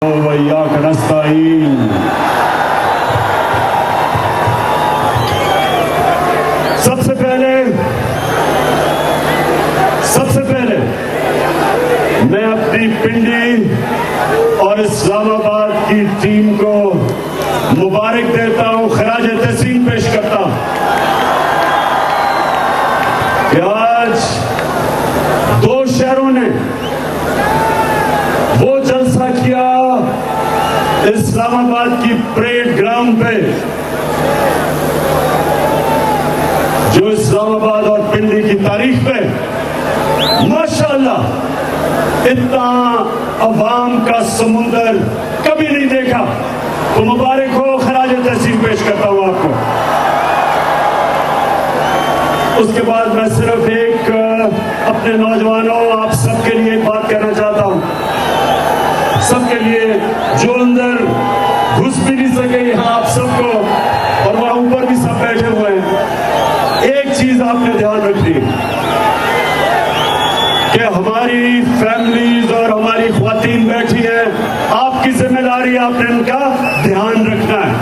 सबसे पहले मैं अपनी पिंडी और इस्लामाबाद की टीम को मुबारक देता हूं, खराज तहसीन पेश करता हूं कि आज दो शहरों ने वो जलसा किया इस्लामाबाद की परेड ग्राउंड पे जो इस्लामाबाद और पिंडी की तारीख पे माशाअल्लाह इतना अवाम का समुंदर कभी नहीं देखा। तो मुबारक हो, खराज तहसीन पेश करता हूं आपको। उसके बाद मैं सिर्फ एक अपने नौजवानों आप सबके लिए एक बात कहना चाहता हूं, सबके लिए जो अंदर घुस भी नहीं सके यहां आप सबको, और वहां ऊपर भी सब बैठे हुए हैं। एक चीज आपने ध्यान रखनी कि हमारी फैमिलीज और हमारी ख्वातीन बैठी है, आपकी जिम्मेदारी आपने उनका ध्यान रखना है।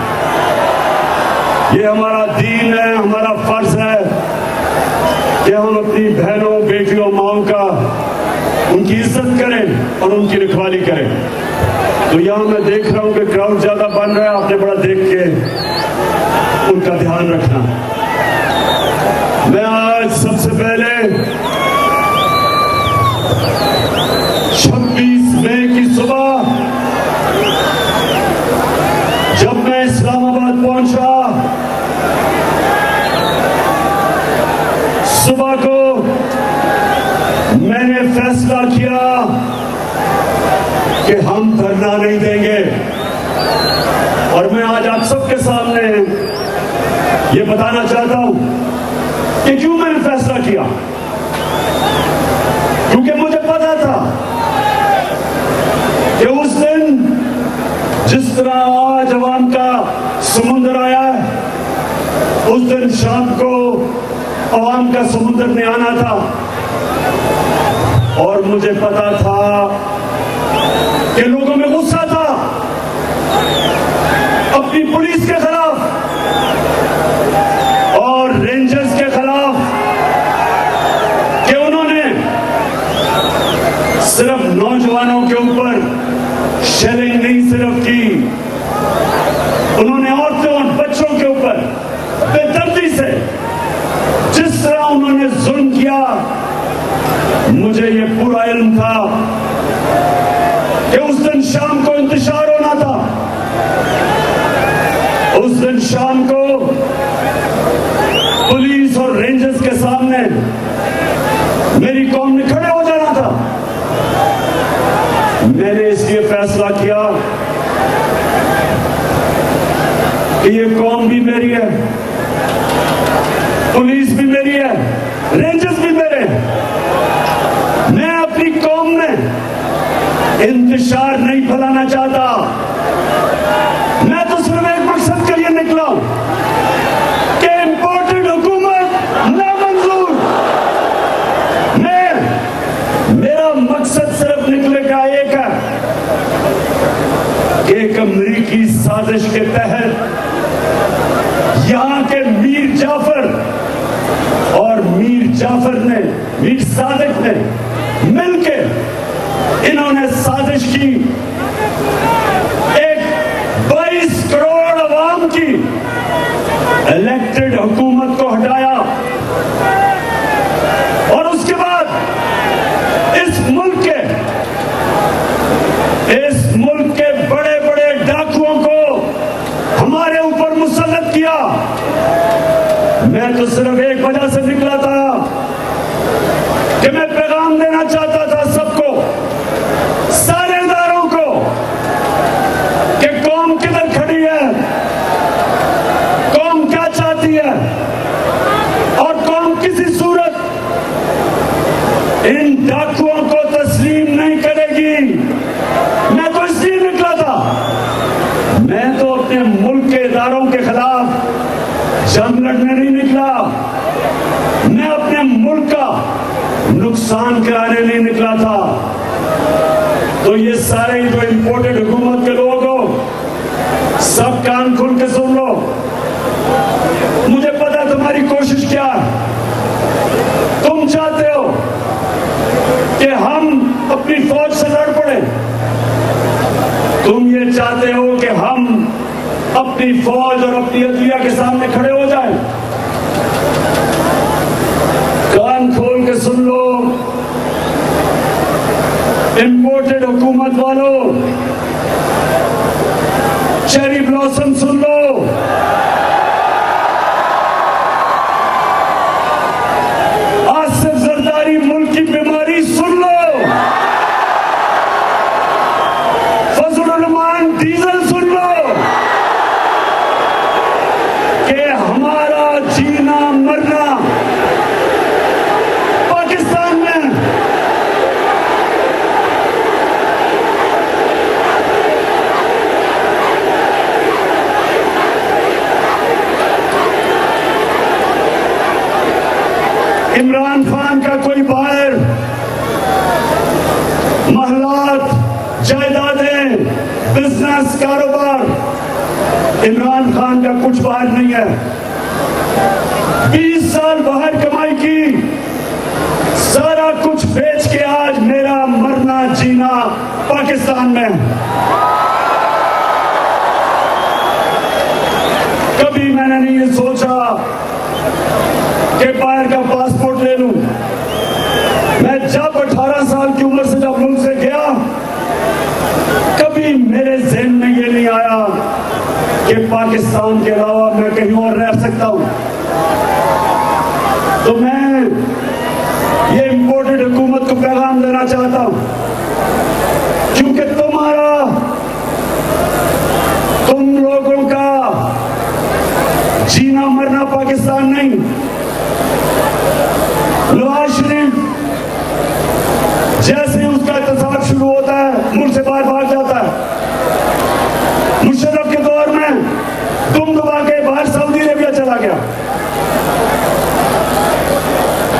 ये हमारा दीन है, हमारा फर्ज है कि हम अपनी बहनों बेटियों माओं का उनकी इज्जत करें और उनकी रखवाली करें। तो यहां मैं देख रहा हूं कि क्राउड ज्यादा बन रहा है, आपने बड़ा देख के उनका ध्यान रखना। मैं आज सबसे पहले 26 मई की सुबह जब मैं इस्लामाबाद पहुंचा, सुबह को मैंने फैसला किया कि हम धरना नहीं देंगे। और मैं आज आप सबके सामने ये बताना चाहता हूं कि क्यों मैंने फैसला किया। क्योंकि मुझे पता था कि उस दिन जिस तरह आज अवाम का समुंदर आया है, उस दिन शाम को अवाम का समुंदर में आना था। और मुझे पता था कि लोगों में गुस्सा था अपनी पुलिस के खिलाफ और रेंजर्स के खिलाफ कि उन्होंने सिर्फ नौजवानों के ऊपर शेलिंग नहीं सिर्फ की, उन्होंने औरतों और बच्चों के ऊपर बेदर्दी से जिस तरह उन्होंने जुल्म किया, मुझे ये पूरा इल्म था कि उस दिन शाम को इंतशार होना था। उस दिन शाम को पुलिस और रेंजर्स के सामने मेरी कौम ने खड़े हो जाना था। मैंने इसलिए फैसला किया कि ये कौम भी मेरी है, पुलिस भी मेरी है, रेंजर्स भी मेरे हैं। मैं अपनी कौम में इंतशार नहीं फैलाना चाहता। मैं तो सिर्फ एक मकसद के लिए निकला हूं कि इंपोर्टेड हुकूमत नामंजूर। मेरा मकसद सिर्फ निकले का एक है, एक अमरीकी साजिश के तहत यहां के मीर जाफर और मीर सादिक ने मिलकर इन्होंने साजिश की, एक 22 करोड़ अवाम की इलेक्टेड हुकूमत को हटाया। और उसके बाद इस मुल्क के बड़े बड़े डाकुओं को हमारे ऊपर मुसल्लत किया। मैं तो सिर्फ एक वजह से निकला था कि मैं पैगाम देना चाहता था सबको, सारे इदारों को, कि कौम किधर खड़ी है, कौम क्या चाहती है और कौम किसी सूरत इन डाकुओं को तस्लीम नहीं करेगी। मैं तो इसलिए निकला था, मैं तो अपने मुल्क के इदारों के खिलाफ जंग लड़ने नहीं निकला, मैं अपने मुल्क का नुकसान कराने नहीं निकला था। तो ये सारे जो इंपोर्टेड हुकूमत कि हम अपनी फौज से लड़ पड़े। तुम ये चाहते हो कि हम अपनी फौज और अपनी अदलिया के सामने खड़े हो जाएं। कान खोल के सुन लो इंपोर्टेड हुकूमत वालों, चेरी ब्लॉसम सुन लो, आसिफ जरदारी मुल्क की बीमारी सुन लो, फजल रहमान डीजल सुन लो कि हमारा जीना मरना पाकिस्तान में। इमरान खान का कोई बाहर महलात, जायदादें, बिजनेस, कारोबार, इमरान खान का कुछ बाहर नहीं है। 20 साल बाहर कमाई की, सारा कुछ बेच के आज मेरा मरना जीना पाकिस्तान में। कभी मैंने नहीं ये सोचा कि बाहर का पासपोर्ट ले लूं। मैं जब 18 साल की उम्र से जब मुल्क से गया, कभी मेरे ज़हन में ये नहीं आया कि पाकिस्तान के अलावा मैं कहीं और रह सकता हूं। तो मैं ये इंपोर्टेड हुकूमत को पैगाम देना चाहता हूं, क्योंकि तुम लोगों का जीना मरना पाकिस्तान नहीं। नवाज शरीफ जैसे ही उसका इत्तेफाक शुरू होता है मुल्क से बाहर भाग जाता है। मुशर्रफ के दौर में दुम दबा के बाहर सऊदी अरेबिया चला गया,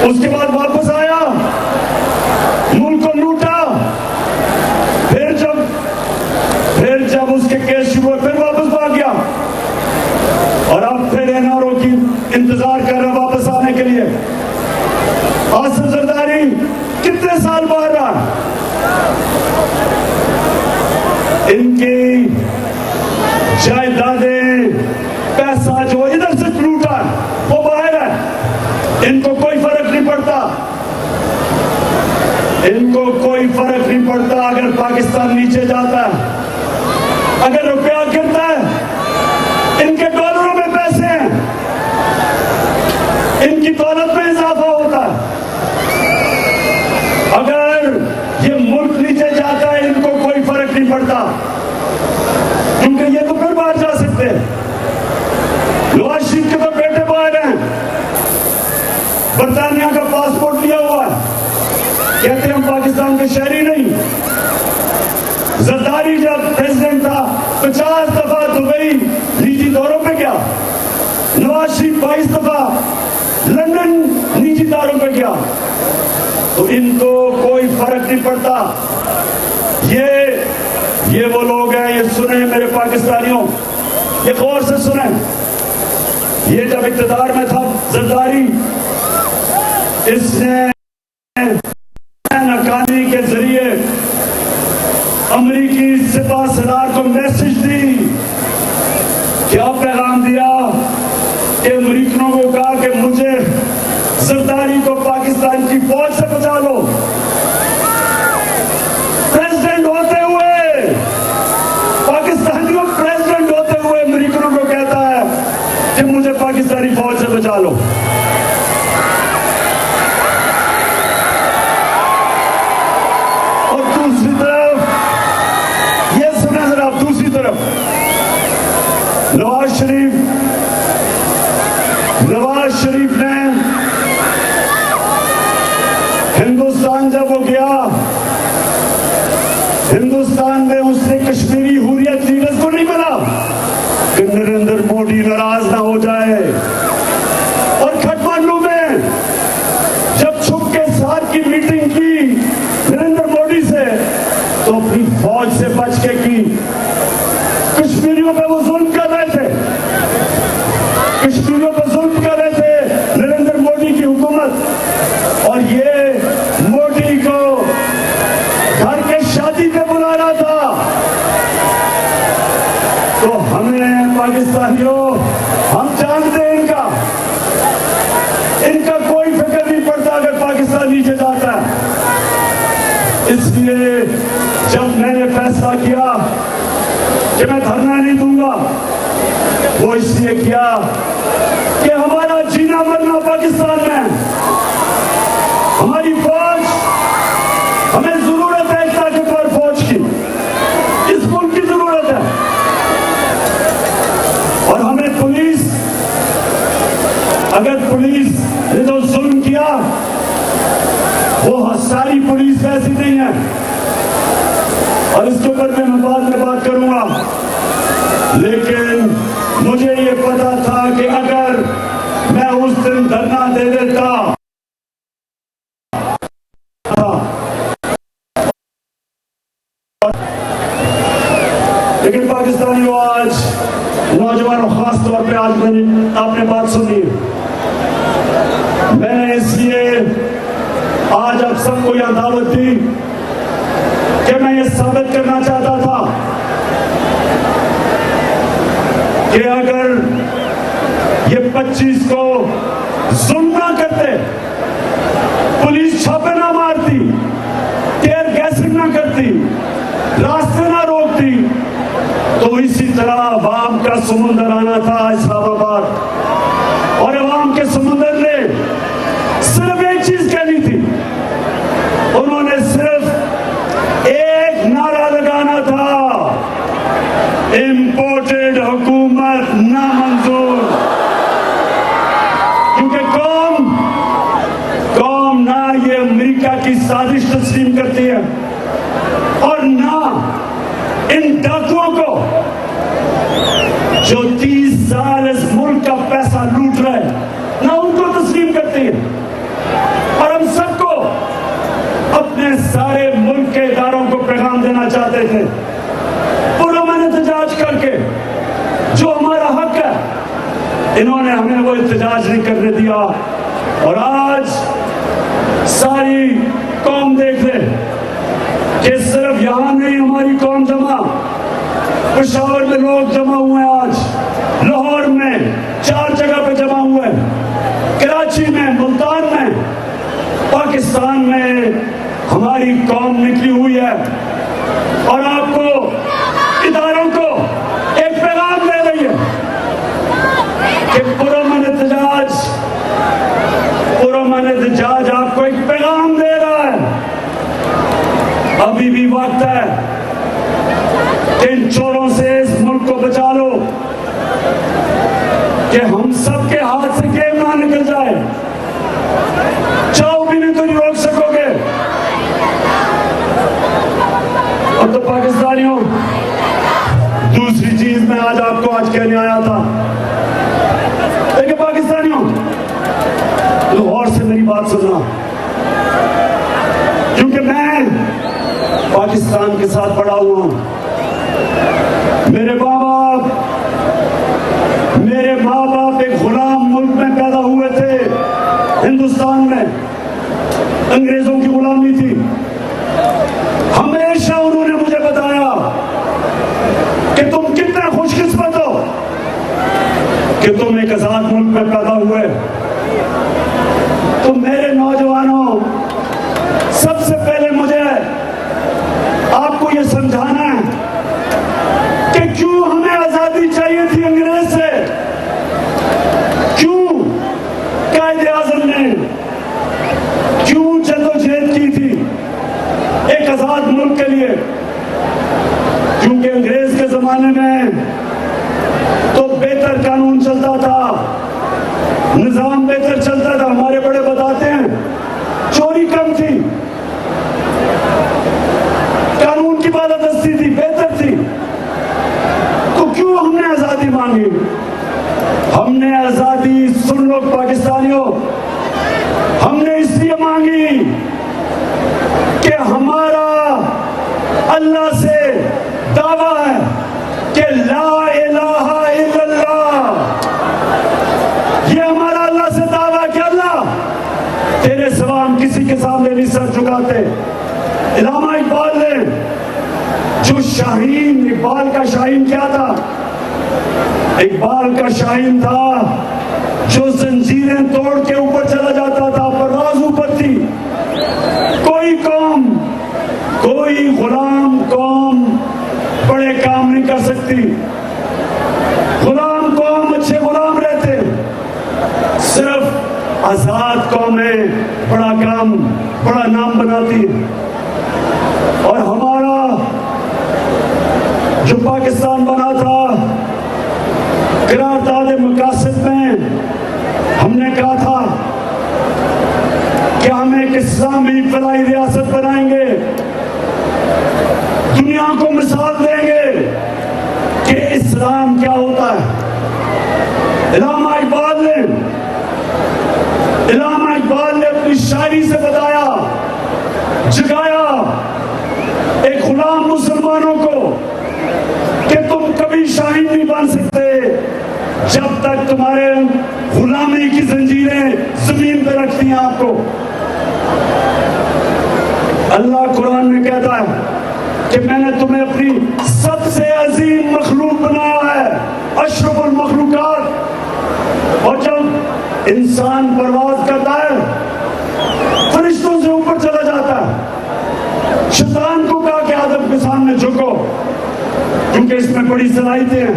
उसके बाद वापस आया, मुल्क को लूटा, फिर जब उसके केस शुरू हुए फिर वापस भाग गया, और अब फिर एनआरओ की इंतजार कर रहा वापस आने के लिए। आसिफ जरदारी कितने साल बाहर रहा, इनकी जायदादें, पैसा जो इधर से लूटा वो बाहर है, इनको कोई फर्क नहीं पड़ता। इनको कोई फर्क नहीं पड़ता अगर पाकिस्तान नीचे जाता है, अगर रुपया गिरता है, इनके डॉलरों में पैसे हैं, इनकी दौलत में इजाफा होता है। अगर ये मुल्क नीचे जाता है इनको कोई फर्क नहीं पड़ता, क्योंकि ये तो फिर बाहर जा सकते हैं। नवाज शरीफ के तो बेटे बाहर हैं, बरतानिया का पासपोर्ट लिया हुआ है, कहते हम पाकिस्तान के शहरी नहीं। जरदारी जब प्रेसिडेंट था 50 दफा दुबई निजी दौरों पे गया, नवाज शरीफ 22 दफा लंदन निजी दौरों पे गया, तो इनको कोई फर्क नहीं पड़ता। ये वो लोग हैं, ये सुने मेरे पाकिस्तानियों, ये गौर से सुने। ये जब इक़्तिदार में था जरदारी, इसने नकानी के जरिए अमरीकी सिपा सलार को मैसेज दी, क्या पैगाम दिया कि अमरीकनों को कहा कि मुझे जरदारी को पाकिस्तान की फौज से बचा लो। प्रेसिडेंट होते हुए, पाकिस्तानियों प्रेसिडेंट होते हुए अमरीकनों को कहता है कि मुझे पाकिस्तानी फौज से बचा लो। और दूसरी तरफ ये सुना जरा, दूसरी तरफ नवाज शरीफ ने हिंदुस्तान जब वो गया, हिंदुस्तान में उसने कश्मीरी हुर्रियत लीडर्स को नहीं मिला कि नरेंद्र मोदी नाराज ना हो जाए। और काठमांडू में जब छुप के साथ की मीटिंग की नरेंद्र मोदी से, तो अपनी फौज से बच के की। कश्मीरियों पे वो जुल्म कर रहे थे, कश्मीरियों पर जुल्म कर रहे थे, नरेंद्र तो हमें पाकिस्तानियों, हम जानते हैं इनका कोई फिक्र नहीं पड़ता अगर पाकिस्तान नीचे जाता है। इसलिए जब मैंने फैसला किया कि मैं धरना नहीं दूंगा, वो इसलिए किया कि हमारा जीना मरना पाकिस्तान में, हमारी फौज, हमें जरूरत है ताकतवर फौज की, इस मुल्क की जरूरत है। और हमें पुलिस, अगर पुलिस ने जो जुल्म किया, वो सारी पुलिस ऐसी नहीं है, और इसके ऊपर मैं बाद में बात करूंगा। लेकिन मुझे ये पता था कि अगर मैं उस दिन धरना दे देता, लेकिन पाकिस्तानियों, आज नौजवानों, खास तौर पे आज आपने बात सुनी, मैंने इसलिए आज आप सबको यह दावत दी कि मैं ये साबित करना चाहता था कि अगर ये 25 को जुल्म ना करते, पुलिस छापे ना मारती, टीयर गैसिंग ना करती, रास्ते ना रोकती, तो इसी तरह अवाम का समुंदर आना था इस्लामाबाद। और अवाम के समुंदर ने सिर्फ एक चीज कहनी थी, उन्होंने सिर्फ एक नारा लगाना था, इंपोर्टेड हुकूमत नामंजूर। क्योंकि कौम ना ये अमेरिका की साजिश तस्लीम करती है, और ना इन डाकुओं को जो 30 साल इस मुल्क का पैसा लूट रहे हैं, ना उनको तस्लीम करती है। और हम सबको अपने सारे मुल्क के इदारों को पैगाम देना चाहते थे, पुरअमन एहतजाज करके, जो हमारा हक है, इन्होंने हमें वो एहतजाज नहीं करने दिया। और आज सारी कौम देख ले कि सिर्फ यहां नहीं हमारी कौम जमा, पेशावर में लोग जमा हुए हैं, आज लाहौर में 4 जगह पे जमा हुए हैं, कराची में, मुल्तान में, पाकिस्तान में हमारी कौम निकली हुई है। और आपको, इदारों को एक पैगाम दे रही है कि पुरअमन एहतजाज आपको एक पैगाम दे रहा है। अभी भी वक्त है कि इन चोरों से इस मुल्क को बचा लो, कि हम सब के हाथ से गेम ना निकल जाए। चाहो भी नहीं तो नहीं रोक सकोगे। और तो पाकिस्तानियों, दूसरी चीज मैं आज कहने आया था, देखिए पाकिस्तानियों, लाहौर से मेरी बात सुनना, क्योंकि मैं पाकिस्तान के साथ पड़ा हुआ हूं। मेरे माँ बाप एक गुलाम मुल्क में पैदा हुए थे, हिंदुस्तान में अंग्रेजों की गुलामी थी। हमेशा उन्होंने मुझे बताया कि तुम कितने खुशकिस्मत हो कि तुम एक आजाद मुल्क में पैदा हुए। तो मेरे नौजवानों, सबसे पहले मुझे आपको ये समझाना है कि क्यों हमें आजादी चाहिए थी अंग्रेज से, क्यों कायदे आजम ने क्यों जद्दोजहद की थी एक आजाद मुल्क के लिए। क्योंकि अंग्रेज के जमाने में तो बेहतर कानून चलता था, निजाम बेहतर चलता था। हमारे बड़े बताते हैं चोरी कम थी, कानून की बालादस्ती थी, बेहतर थी। तो क्यों हमने आजादी मांगी? हमने आजादी, सुन लो पाकिस्तानियों, हमने इसलिए मांगी कि हमारा अल्लाह से दावा है कि ला इलाहा इल्लल्लाह। ये हमारा अल्लाह से दावा है कि अल्लाह, तेरे सिवा हम किसी के सामने नहीं सर झुका जो शाहीन, इकबाल का शाहीन क्या था? इकबाल का शाहीन था जो जंजीरें तोड़ के ऊपर चला जाता था, पर राज ऊपर थी। कोई कौम, कोई गुलाम कौम बड़े काम नहीं कर सकती। गुलाम कौम अच्छे गुलाम रहते, सिर्फ आजाद कौमें बड़ा काम, बड़ा नाम बनाती है। और हमारा जो पाकिस्तान बना था, करारदाद मकासद में हमने कहा था कि हम एक इस्लामी फलाई रियासत बनाएंगे, दुनिया को मिसाल देंगे कि इस्लाम क्या होता है। इलामा इकबाल ने अपनी शायरी से बताया, जगाया एक गुलाम मुसलमानों को कि तुम कभी शाहीन नहीं बन सकते जब तक तुम्हारे गुलामी की जंजीरें जमीन पर रखती हैं आपको। अल्लाह कुरान में कहता है कि मैंने तुम्हें अपनी सबसे अजीम मखलूक बनाया है, अशरफुल मखलूकात। और जब इंसान परवाज करता है, फरिश्तों से ऊपर चला जाता है। शैतान को कहा कि आदम के सामने झुको, क्योंकि इसमें बड़ी सलाहियतें हैं।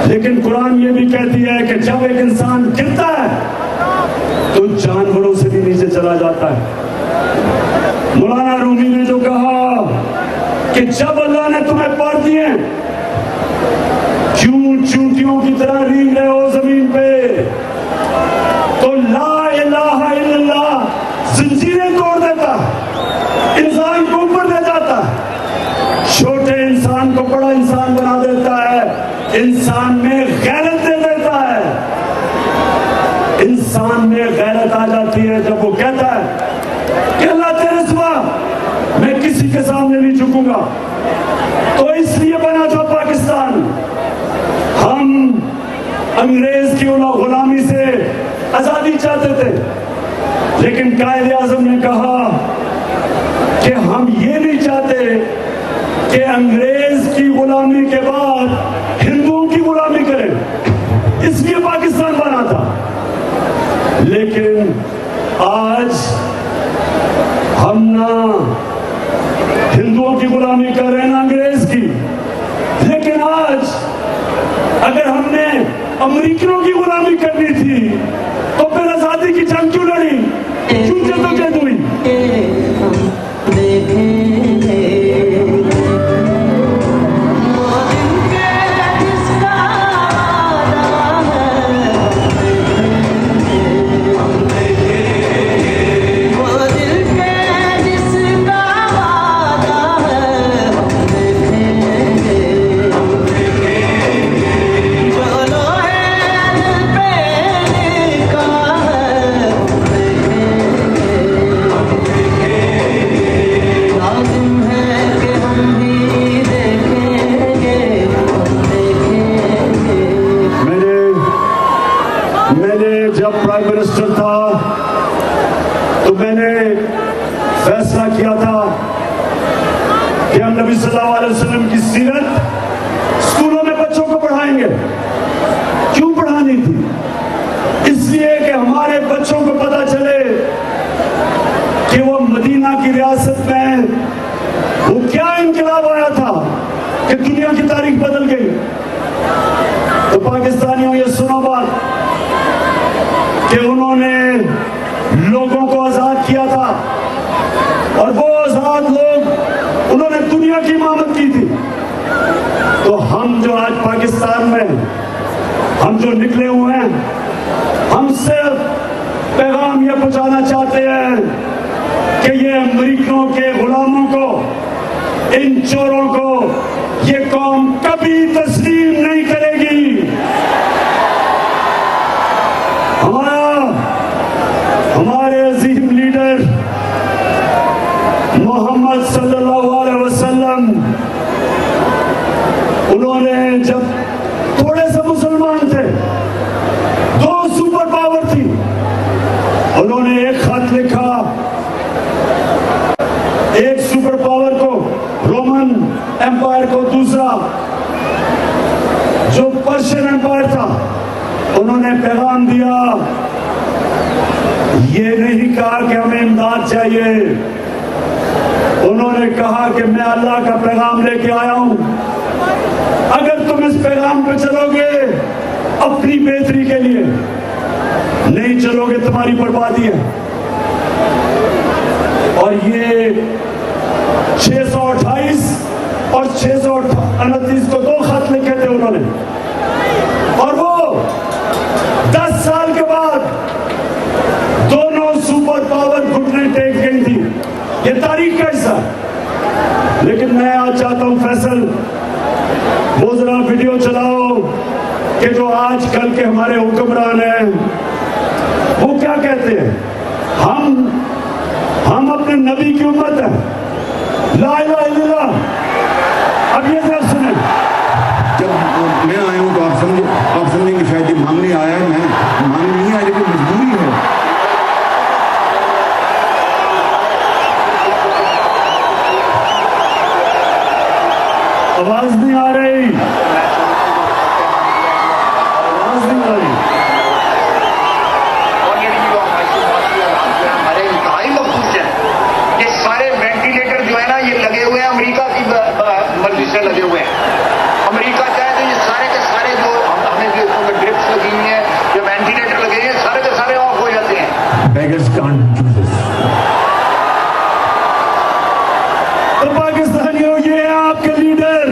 लेकिन कुरान ये भी कहती है कि जब एक इंसान गिरता है तो जानवरों से भी नीचे चला जाता है। मौलाना रूमी ने जो कहा कि जब अल्लाह ने तुम्हें पार दिए, क्यों चूंटियों की तरह रींग रहे हो जमीन पे, तो ला इलाहा इल्लल्लाह जंजीरें तोड़ देता है, इंसान को ऊपर ले जाता है, छोटे इंसान को बड़ा इंसान बना देता है, इंसान में गैरत दे देता है। इंसान में गैरत आ जाती है जब वो कहता है कि अल्लाह तेरे सिवा मैं किसी के सामने नहीं झुकूंगा। तो इसलिए बना था पाकिस्तान। हम अंग्रेज की गुलामी से आजादी चाहते थे, लेकिन कायदे आजम ने कहा कि हम ये नहीं चाहते कि अंग्रेज की गुलामी के बाद हिंदुओं की गुलामी करें, इसलिए पाकिस्तान बना था। लेकिन आज हम ना हिंदुओं की गुलामी कर रहे हैं ना अंग्रेज की। लेकिन आज अगर हमने अमेरिकनों की गुलामी करनी थी तो फिर आजादी की जंग क्यों लड़ी, क्यों जद्दोजहद हुई? फैसला किया था कि हम नबी सल्लल्लाहु अलैहि वसल्लम की सीरत स्कूलों में बच्चों को पढ़ाएंगे। क्यों पढ़ानी थी? इसलिए कि हमारे बच्चों को पता चले कि वो मदीना की रियासत में वो क्या इनकलाब आया था कि दुनिया की तारीख बदल गई। तो पाकिस्तानियों ये सुनो बात कि उन्होंने लोगों को आजाद किया था, और वो आजाद लोग उन्होंने दुनिया की इमामत की थी। तो हम जो आज पाकिस्तान में हम जो निकले हुए हैं, हम सिर्फ पैगाम ये पहुंचाना चाहते हैं कि ये अमेरिकनों के गुलामों को, इन चोरों को ये कौम कभी तस्लीम नहीं करेगी। हमारे अजीम लीडर मोहम्मद सल्लल्लाहु अलैहि वसल्लम, उन्होंने जब थोड़े से मुसलमान थे, 2 सुपर पावर थी, उन्होंने एक खत लिखा। एक सुपर पावर को रोमन एम्पायर को दूसरा जो पर्शियन एम्पायर था उन्होंने पैगाम दिया, ये नहीं कहा कि हमें इमदाद चाहिए, उन्होंने कहा कि मैं अल्लाह का पैगाम लेके आया हूं, अगर तुम इस पैगाम पे चलोगे अपनी बेहतरी के लिए, नहीं चलोगे तुम्हारी बर्बादी है। और ये 628 और 629 को 2 खत लिखे थे उन्होंने, और वो 10 साल के बाद दोनों सुपर पावर घुटने टेक गई थी। ये तारीख का हिस्सा। लेकिन मैं आज चाहता हूं फैसल, वो जरा वीडियो चलाओ कि जो आज कल के हमारे हुक्मरान हैं वो क्या कहते हैं, हम अपने नबी की उम्मत है, ला इलाहा इल्लल्लाह। अब ये जरा सुने। जब मैं आया हूँ तो आप समझेंगे शायद ये मांगने आया है, मैं मांग नहीं आया, लेकिन मजबूरी है। आवाज नहीं आ रही, आवाज नहीं आ रही। सारे वेंटिलेटर जो है ना ये लगे हुए हैं अमेरिका की मर्जी से लगे हुए हैं। अमेरिका चाहे तो ये सारे के सारे जो हमें जो ड्रिप्स लगी हुई है, जो वेंटिलेटर लगे हैं, सारे के सारे ऑफ हो जाते हैं। Beggars can't do this. तो पाकिस्तानियों, ये है आपके लीडर।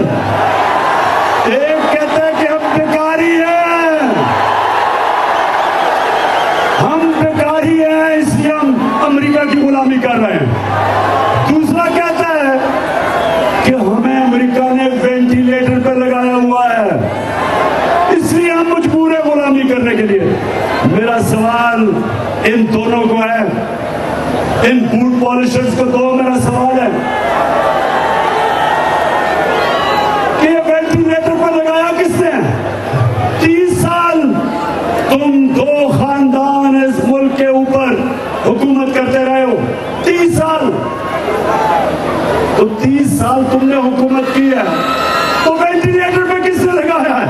एक कहते हैं कि हम बेकारी हैं, हम बेकारी हैं इसलिए हम अमेरिका की गुलामी कर रहे हैं। दूसरा कहता है कि हमें अमेरिका ने वेंटिलेटर पर लगाया हुआ है इसलिए हम मजबूर है गुलामी करने के लिए। मेरा सवाल इन दोनों को है, इन बूट पॉलिशर्स को दो। मेरा सवाल है कि ये वेंटिलेटर पर लगाया किसने? 30 साल तुम 2 खानदान इस मुल्क के ऊपर हुकूमत करते रहे हो। 30 साल, तो 30 साल तुमने हुकूमत की है, तो वेंटिलेटर पे किसने लगाया है?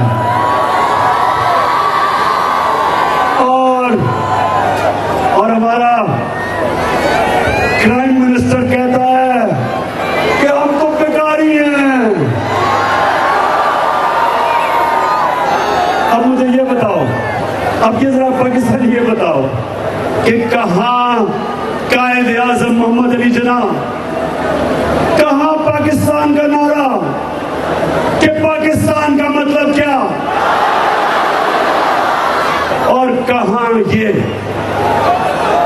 और हमारा क्राइम मिनिस्टर कहता है कि हम तो बेकारी हैं। अब मुझे ये बताओ, अब ये जरा पाकिस्तानी ये बताओ कि कहां कायद आजम मोहम्मद अली जिन्ना, कहां पाकिस्तान का नारा कि पाकिस्तान का मतलब क्या, और कहां ये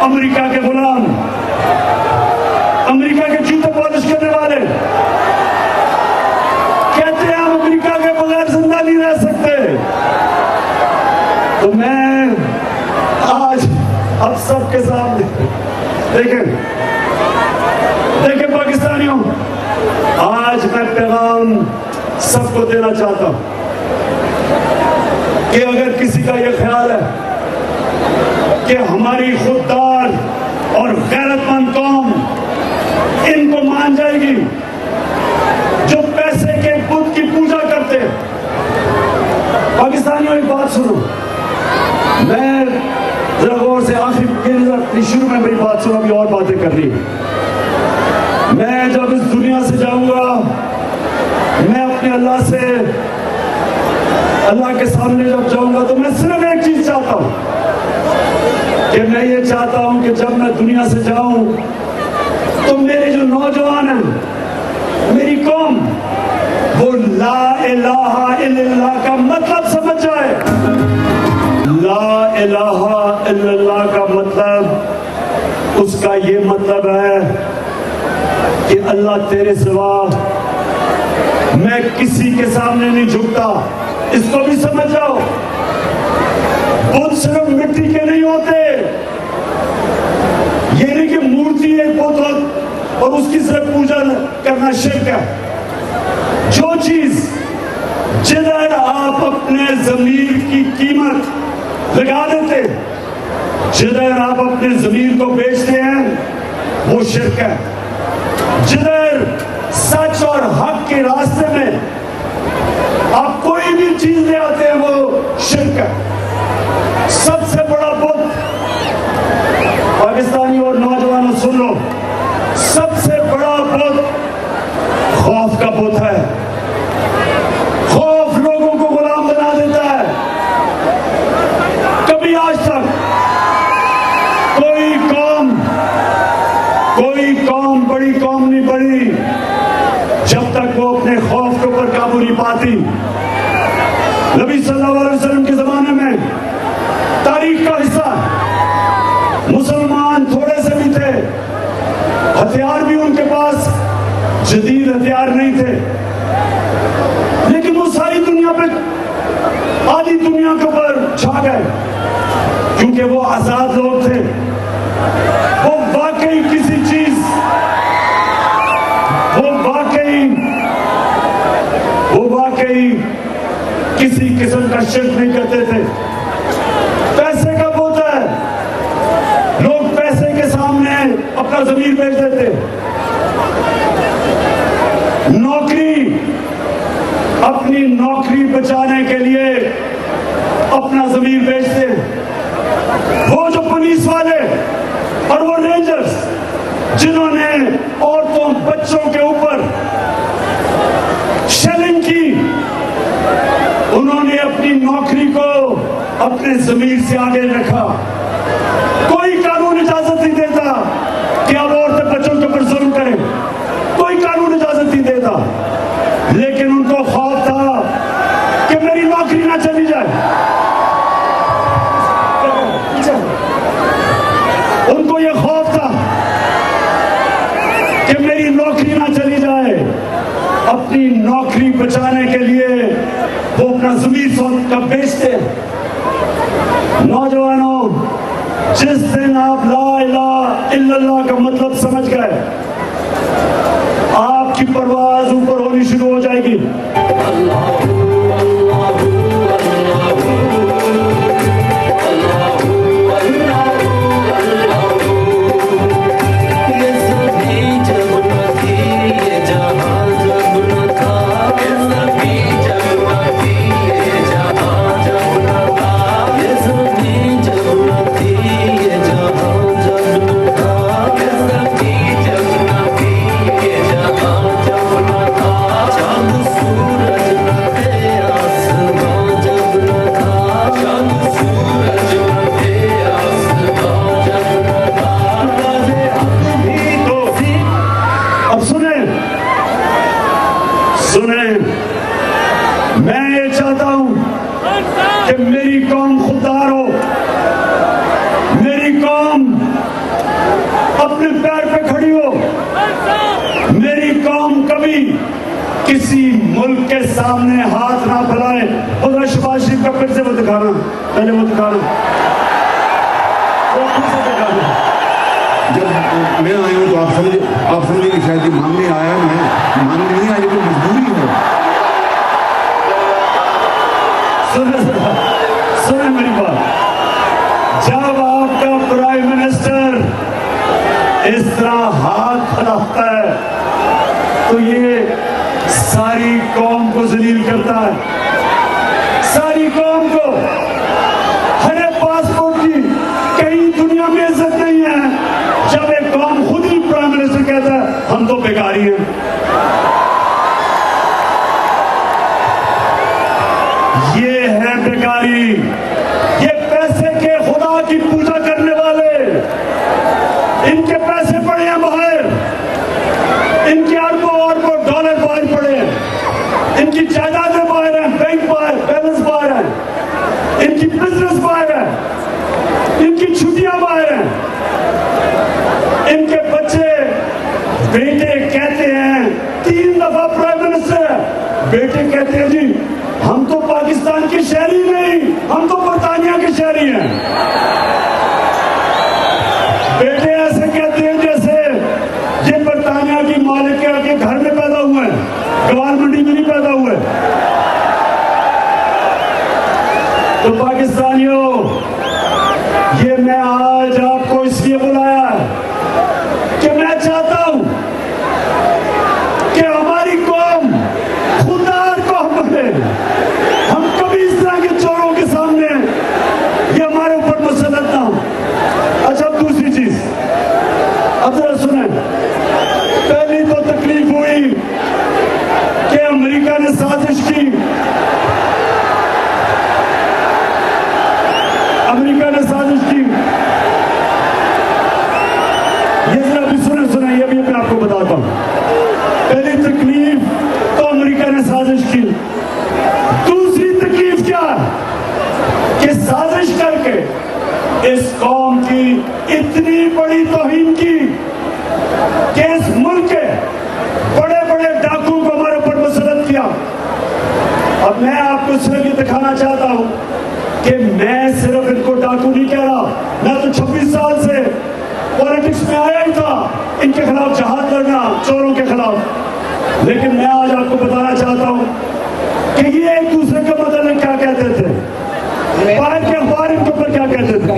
अमेरिका के गुलाम, अमेरिका के जूते पॉलिश करने वाले कहते हैं हम अमेरिका के बगैर जिंदा नहीं रह सकते। तो मैं आज अब सबके सामने देखें पाकिस्तानियों, आज मैं पैगाम सबको देना चाहता हूं कि अगर किसी का यह ख्याल है कि हमारी खुददार और गैरतमंद कौम इनको मान जाएगी जो पैसे के बुत की पूजा करते, पाकिस्तानियों एक बात सुनो, मैं जरा गौर से आखिरी शुरू में मेरी बात सुनो, अभी और बातें कर रही है। मैं जब इस दुनिया से जाऊंगा, मैं अपने अल्लाह से, अल्लाह के सामने जब जाऊंगा तो मैं सिर्फ एक चीज चाहता हूं कि मैं ये चाहता हूं कि जब मैं दुनिया से जाऊं तो मेरे जो नौजवान हैं, मेरी कौम, वो ला इलाहा इल्लल्लाह का मतलब समझ जाए। ला इलाहा इल्लल्लाह का मतलब, उसका ये मतलब है कि अल्लाह तेरे सिवा मैं किसी के सामने नहीं झुकता। इसको भी समझ जाओ। बुत सिर्फ मिट्टी के नहीं होते, ये नहीं कि मूर्ति एक बुत हो और उसकी सिर्फ पूजा करना शिर्क है। जो चीज जिधर आप अपने जमीर की कीमत लगा देते, जिधर आप अपने जमीर को बेचते हैं, वो शिर्क है। जिधर सच और हक आपके रास्ते में आप कोई भी चीज ले आते हैं वो शिर्क है। सबसे बड़ा बुत, पाकिस्तानी और नौजवानों सुन लो, सबसे बड़ा बुत खौफ का बुत है। खौफ लोगों को गुलाम बना देता है। कभी आज तक कोई कौम बड़ी कौम नहीं बनी जब तक वो अपने खौफ के ऊपर काबू नहीं पाती। नबी सल्लल्लाहु अलैहि वसल्लम के जमाने में तारीख का हिस्सा, मुसलमान थोड़े से भी थे, हथियार भी उनके पास जदीद हथियार नहीं थे, लेकिन वो सारी दुनिया पे, आधी दुनिया के ऊपर छा गए क्योंकि वो आजाद लोग थे। वो वाकई किसी चीज, वो वाकई किसी किस्म का शिर्क नहीं करते थे। पैसे का बोझ है, लोग पैसे के सामने अपना जमीर बेच देते। नौकरी, अपनी नौकरी बचाने के लिए अपना जमीर बेचते। वो जो पुलिस वाले और वो रेंजर्स जिन्होंने औरतों बच्चों के ऊपर शेलिंग की, उन्होंने अपनी नौकरी को अपने जमीर से आगे रखा। कोई कानून इजाजत नहीं देता कि अब औरतें बच्चों के ऊपर जुल्म करें, कोई कानून इजाजत नहीं देता, लेकिन उनको खौफ था कि मेरी नौकरी ना चली जाए। उनको यह खौफ था कि मेरी नौकरी ना चली जाए। अपनी नौकरी बचाने के लिए वो अपना ज़मीर का बेचते हैं। नौजवानों, जिस दिन आप ला इलाहा इल्लल्लाह का मतलब समझ गए, आपकी परवाज ऊपर होनी शुरू हो जाएगी। किसी मुल्क के सामने हाथ ना फैलाए। और शहबाज शरीफ का फिर से वो दिखाना, पहले वो दिखाना, जब मैं आया हूँ तो आप समझे कि शायद ये मांगने आया, मैं मांगने नहीं आया, लेकिन मजबूरी है। सुने मेरी बात, जब आपका प्राइम मिनिस्टर इस तरह हाथ फैलाता है तो ये सारी कौम को जलील करता है। सारी कौम को, हर पासपोर्ट की कहीं दुनिया में इज्जत नहीं है जब एक कौम खुद ही प्राइम मिनिस्टर कहता है हम तो बेकारी हैं। ये है बेकारी। ये पैसे के खुदा की पूजा करने वाले, इनके पैसे पड़े हैं बाहर, इनके अरबों डॉलर बाहर पड़े हैं, इनकी जायदादें बाहर हैं, बैंक बाहर, बैलेंस बाहर है, इनकी बिजनेस बाहर है, इनकी छुट्टियां बाहर हैं। इनके बच्चे, बेटे कहते हैं, 3 दफा प्राइम मिनिस्टर है, बेटे कहते हैं जी हम तो पाकिस्तान के शहरी नहीं, हम तो बरतानिया के शहरी हैं। बेटे ऐसे कहते हैं जैसे ये बरतानिया की मालिक के घर में पैदा हुए हैं, गवार मंडी में नहीं पैदा हुए। तो पाकिस्तानियों, ये मैं आज आपको इसलिए बुलाया कि मैं चाहता हूं कि हमारी कौम इस कौम की इतनी बड़ी तौहीन की कि इस मुल्क के बड़े बड़े डाकुओं को हमारे ऊपर मुसल्लत किया। अब मैं आपको सिर्फ ये दिखाना चाहता हूं कि मैं सिर्फ इनको डाकू नहीं कह रहा, मैं तो 26 साल से पॉलिटिक्स में आया ही था इनके खिलाफ जहाद लड़ना, चोरों के खिलाफ। लेकिन मैं आज आपको बताना चाहता हूं कि ये एक दूसरे के मतलब क्या कहते थे, बाहर के अखबार इनके ऊपर क्या कहते थे।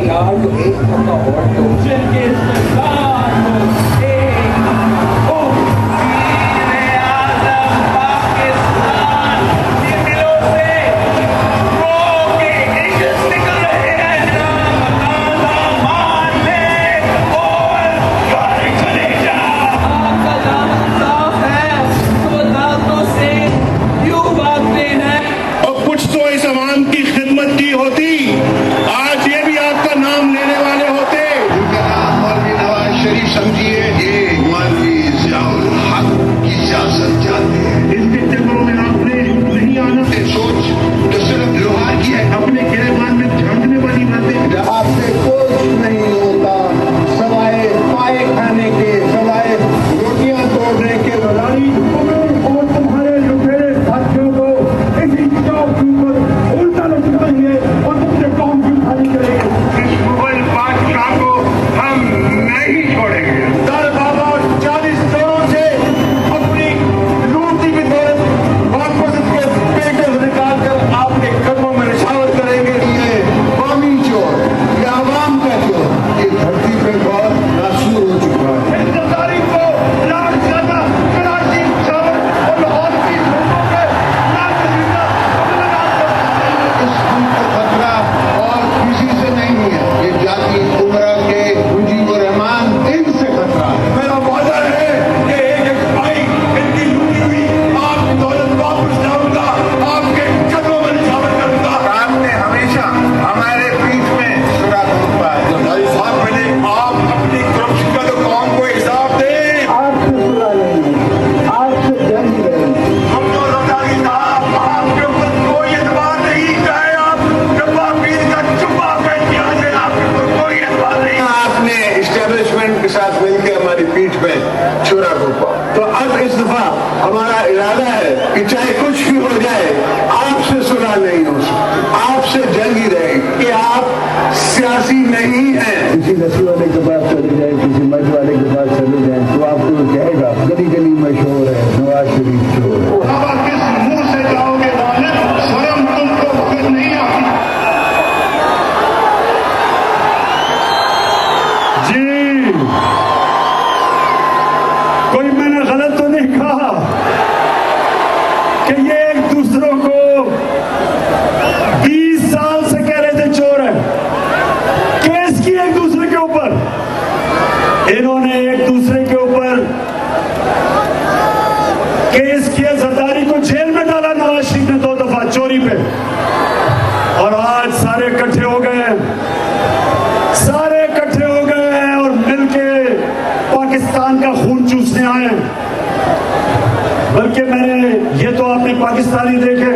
बल्कि मैंने ये तो आपने पाकिस्तानी देखे,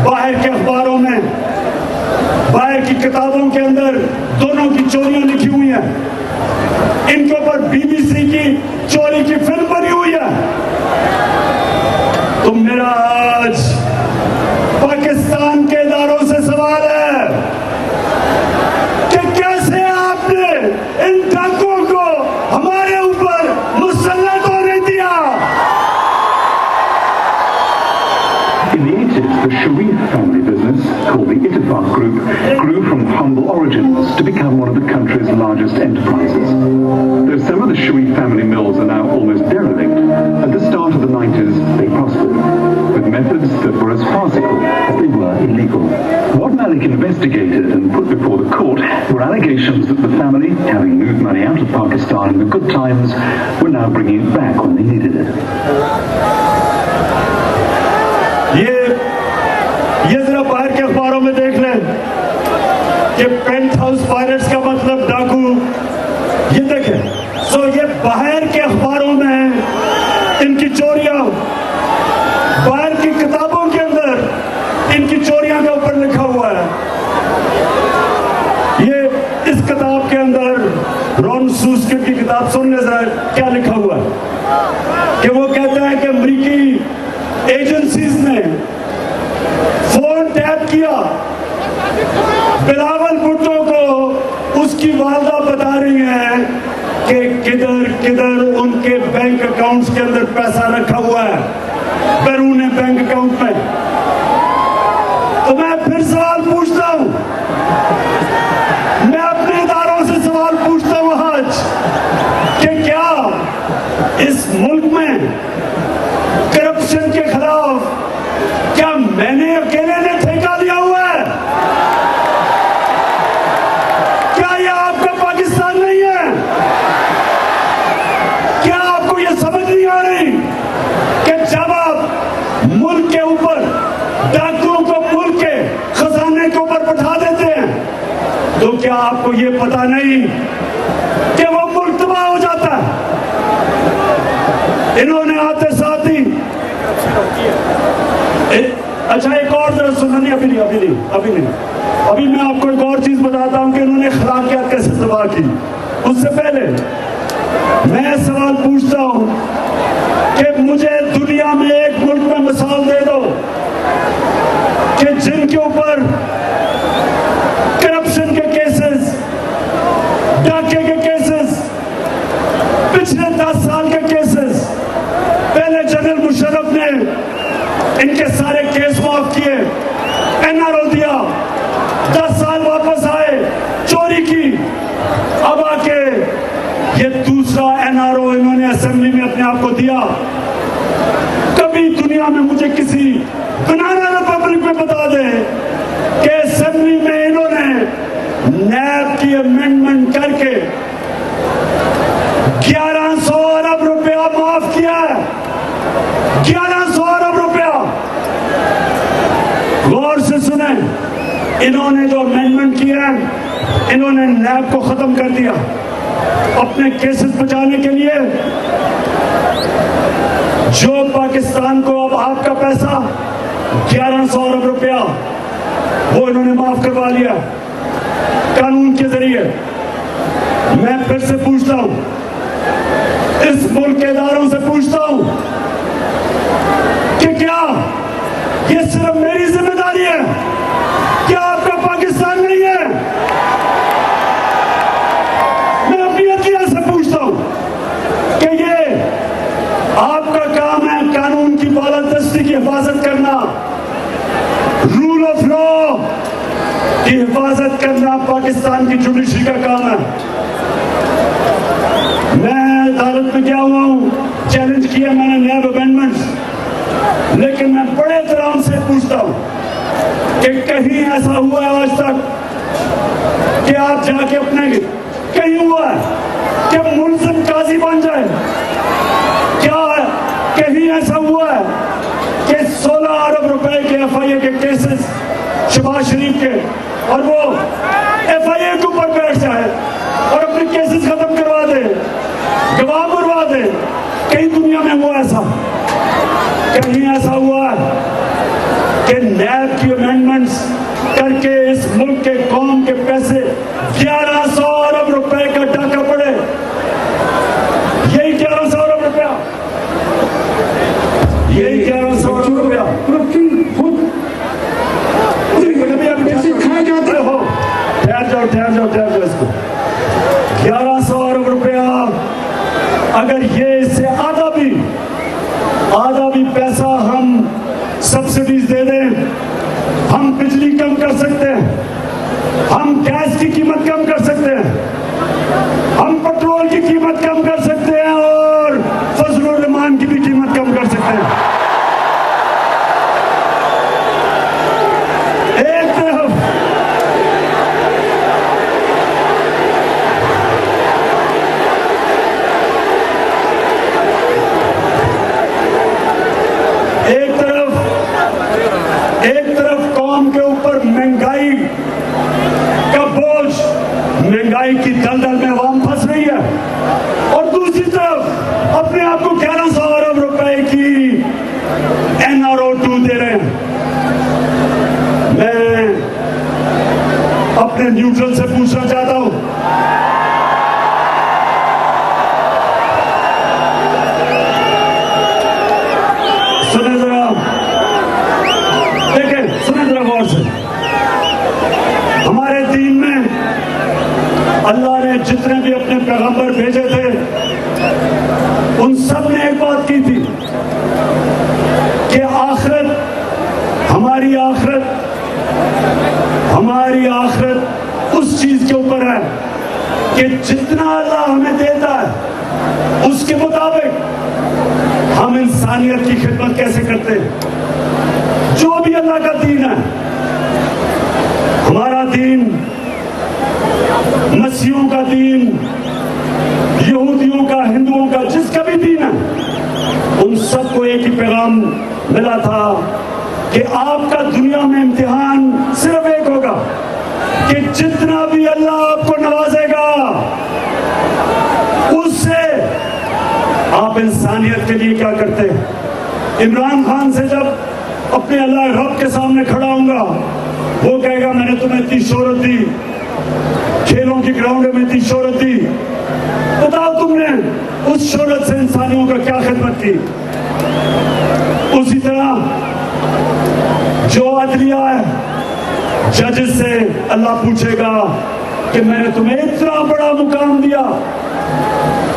बाहर के अखबारों में, बाहर की किताबों के अंदर दोनों की चोरियां लिखी हुई हैं। इनके ऊपर बीबीसी की चोरी की फिल्म बनी हुई है। तो मेरा आज पाकिस्तान के इदारों से सवाल है कि कैसे आपने इन डाकुओं को हमारे ऊपर मुसल्लत होने दिया। In the 80s, the Sharif family business, called the Ittifaq Group, grew from humble origins to become one of the country's largest enterprises. Though some of the Sharif family mills are now almost derelict, at the start of the 90s, they prospered, with methods that were as farcical as they were illegal. What Malik investigated and put before the court were allegations that the family, having moved money out of Pakistan in the good times, were now bringing it back when they needed it. ये जरा बाहर के अखबारों में देख लें कि paint house pirates का मतलब डाकू। ये देखें, सो ये बाहर के अखबारों में इनकी चोरियां, बाहर की किताबों के अंदर इनकी चोरियां के ऊपर लिखा हुआ है। ये एजेंसीज ने फोन टैप किया, बिलावल भुट्टो को उसकी वालदा बता रही है कि किधर किधर उनके बैंक अकाउंट्स के अंदर पैसा रखा हुआ है, बैरून बैंक अकाउंट में। तो मैं फिर सवाल पूछता हूं, मैं अपने इदारों से सवाल पूछता हूं आज कि क्या इस मुल्क में करप्शन के खिलाफ क्या मैंने अकेले ने ठेका लिया हुआ है? क्या यह आपका पाकिस्तान नहीं है? क्या आपको यह समझ नहीं आ रही कि जब आप मुल्क के ऊपर डाकुओं को मुल्क के खजाने के ऊपर बैठा देते हैं तो क्या आपको यह पता नहीं कि वो मुल्क तबाह हो जाता है? इन्होंने आते साथ ही अच्छा एक और तरह सुना नहीं, अभी मैं आपको एक और चीज बताता हूं कि इन्होंने अखलाकियात कैसे तबाह की। उससे पहले मैं सवाल पूछता हूं कि मुझे दुनिया में एक मुल्क में मिसाल दे दो कि जिनके ऊपर करप्शन के केसेस, डाके के केसेस, पिछले 10 साल के केसेस, पहले जनरल मुशर्रफ ने इनके सारे केस माफ किए, एनआरओ दिया, 10 साल वापस आए, चोरी की, अब आके ये दूसरा एनआरओ इन्होंने असेंबली में अपने आप को दिया। कभी दुनिया में मुझे किसी बनाना रिपब्लिक में बता दे कि असेंबली में इन्होंने नैब की अमेंडमेंट करके 1100 अरब रुपया माफ किया है। 1100 अरब रुपया। गौर से सुने, इन्होंने जो अमेंडमेंट किया है, इन्होंने नैब को खत्म कर दिया अपने केसेस बचाने के लिए। जो पाकिस्तान को अब आपका पैसा 1100 अरब रुपया वो इन्होंने माफ करवा लिया कानून के जरिए। मैं फिर से पूछता हूं, इस मुल्क के इदारों से पूछता हूं कि क्या ये सिर्फ मेरी जिम्मेदारी है? क्या आपका पाकिस्तान नहीं है? मैं अपनी अदलिया से पूछता हूं कि ये आपका काम है कानून की बालादस्ती की हिफाजत करना, रूल ऑफ लॉ की हिफाजत करना पाकिस्तान की जुडिशरी का काम है। मैं अदालत में गया हुआ हूं, चैलेंज किया मैंने नैब अमेंडमेंट्स, लेकिन मैं बड़े एहतराम से पूछता हूं कि कहीं ऐसा हुआ है आज तक कि आप जाके अपने, कहीं हुआ है कि मुल्जिम काजी बन जाए? क्या कहीं ऐसा हुआ है कि 16 अरब रुपए के एफआईए के केसेस शहबाज शरीफ के, और वो एफआईए के ऊपर बैठ जाए और अपने केसेस खत्म करवा दे, गवाह मरवा दे? कहीं दुनिया में हुआ ऐसा? कहीं ऐसा हुआ कि नैब की अमेंडमेंट्स करके इस मुल्क के कौम के पैसे 1100 अरब रुपए का टाका पड़े? यही 1100 अरब रुपया, यही 1100 अरब रुपया हो। ठहर जाओ इसको। 1100 अरब रुपया, अगर ये इससे आधा भी पैसा हम सब्सिडीज दे दें, हम बिजली कम कर सकते हैं, हम गैस की कीमत कम कर सकते हैं, हम पेट्रोल की कीमत कम कर सकते हैं और फजलुर रहमान की भी कीमत कम कर सकते हैं। एक तरफ कौम के ऊपर महंगाई का बोझ, महंगाई की दलदल में आवाम फंस रही है, और दूसरी तरफ अपने आप को 1100 अरब रुपए की एनआरओ 2 दे रहे हैं। मैं अपने न्यूट्रल से पूछना चाहता हूं, सुने जरा, आखिरत उस चीज के ऊपर है कि जितना अल्लाह हमें देता है उसके मुताबिक हम इंसानियत की खिदमत कैसे करते हैं। जो भी अल्लाह का दीन है, हमारा दीन, मसीहों का दीन, यहूदियों का, हिंदुओं का, जिसका भी दीन है, उन सबको एक ही पैगाम मिला था कि आपका दुनिया में इम्तिहान सिर्फ एक होगा कि जितना भी अल्लाह आपको नवाजेगा उससे आप इंसानियत के लिए क्या करते हैं। इमरान खान से जब अपने अल्लाह रब के सामने खड़ा होऊंगा, वो कहेगा मैंने तुम्हें इतनी शोहरत दी, खेलों की ग्राउंड में इतनी शोहरत दी, बताओ तुमने उस शोहरत से इंसानियों का क्या खिदमत की। उसी तरह जो अदलिया है, जजेस से अल्लाह पूछेगा कि मैंने तुम्हें इतना बड़ा मुकाम दिया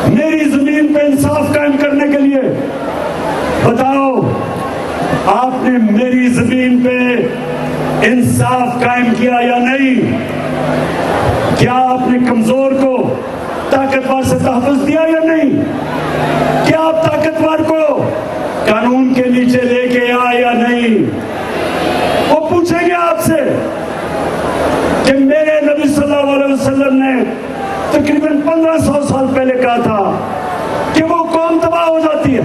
मेरी जमीन पे इंसाफ कायम करने के लिए, बताओ आपने मेरी जमीन पे इंसाफ कायम किया या नहीं। क्या आपने कमजोर को ताकतवर से तहफ़्फ़ुज़ दिया या नहीं। क्या आप ताकतवर को कानून के नीचे लेके आए या नहीं। वो पूछेंगे आपसे कि मेरे नबी सल्लल्लाहु अलैहि वसल्लम ने तकरीबन 1500 साल पहले कहा था कि वो कौम तबाह हो जाती है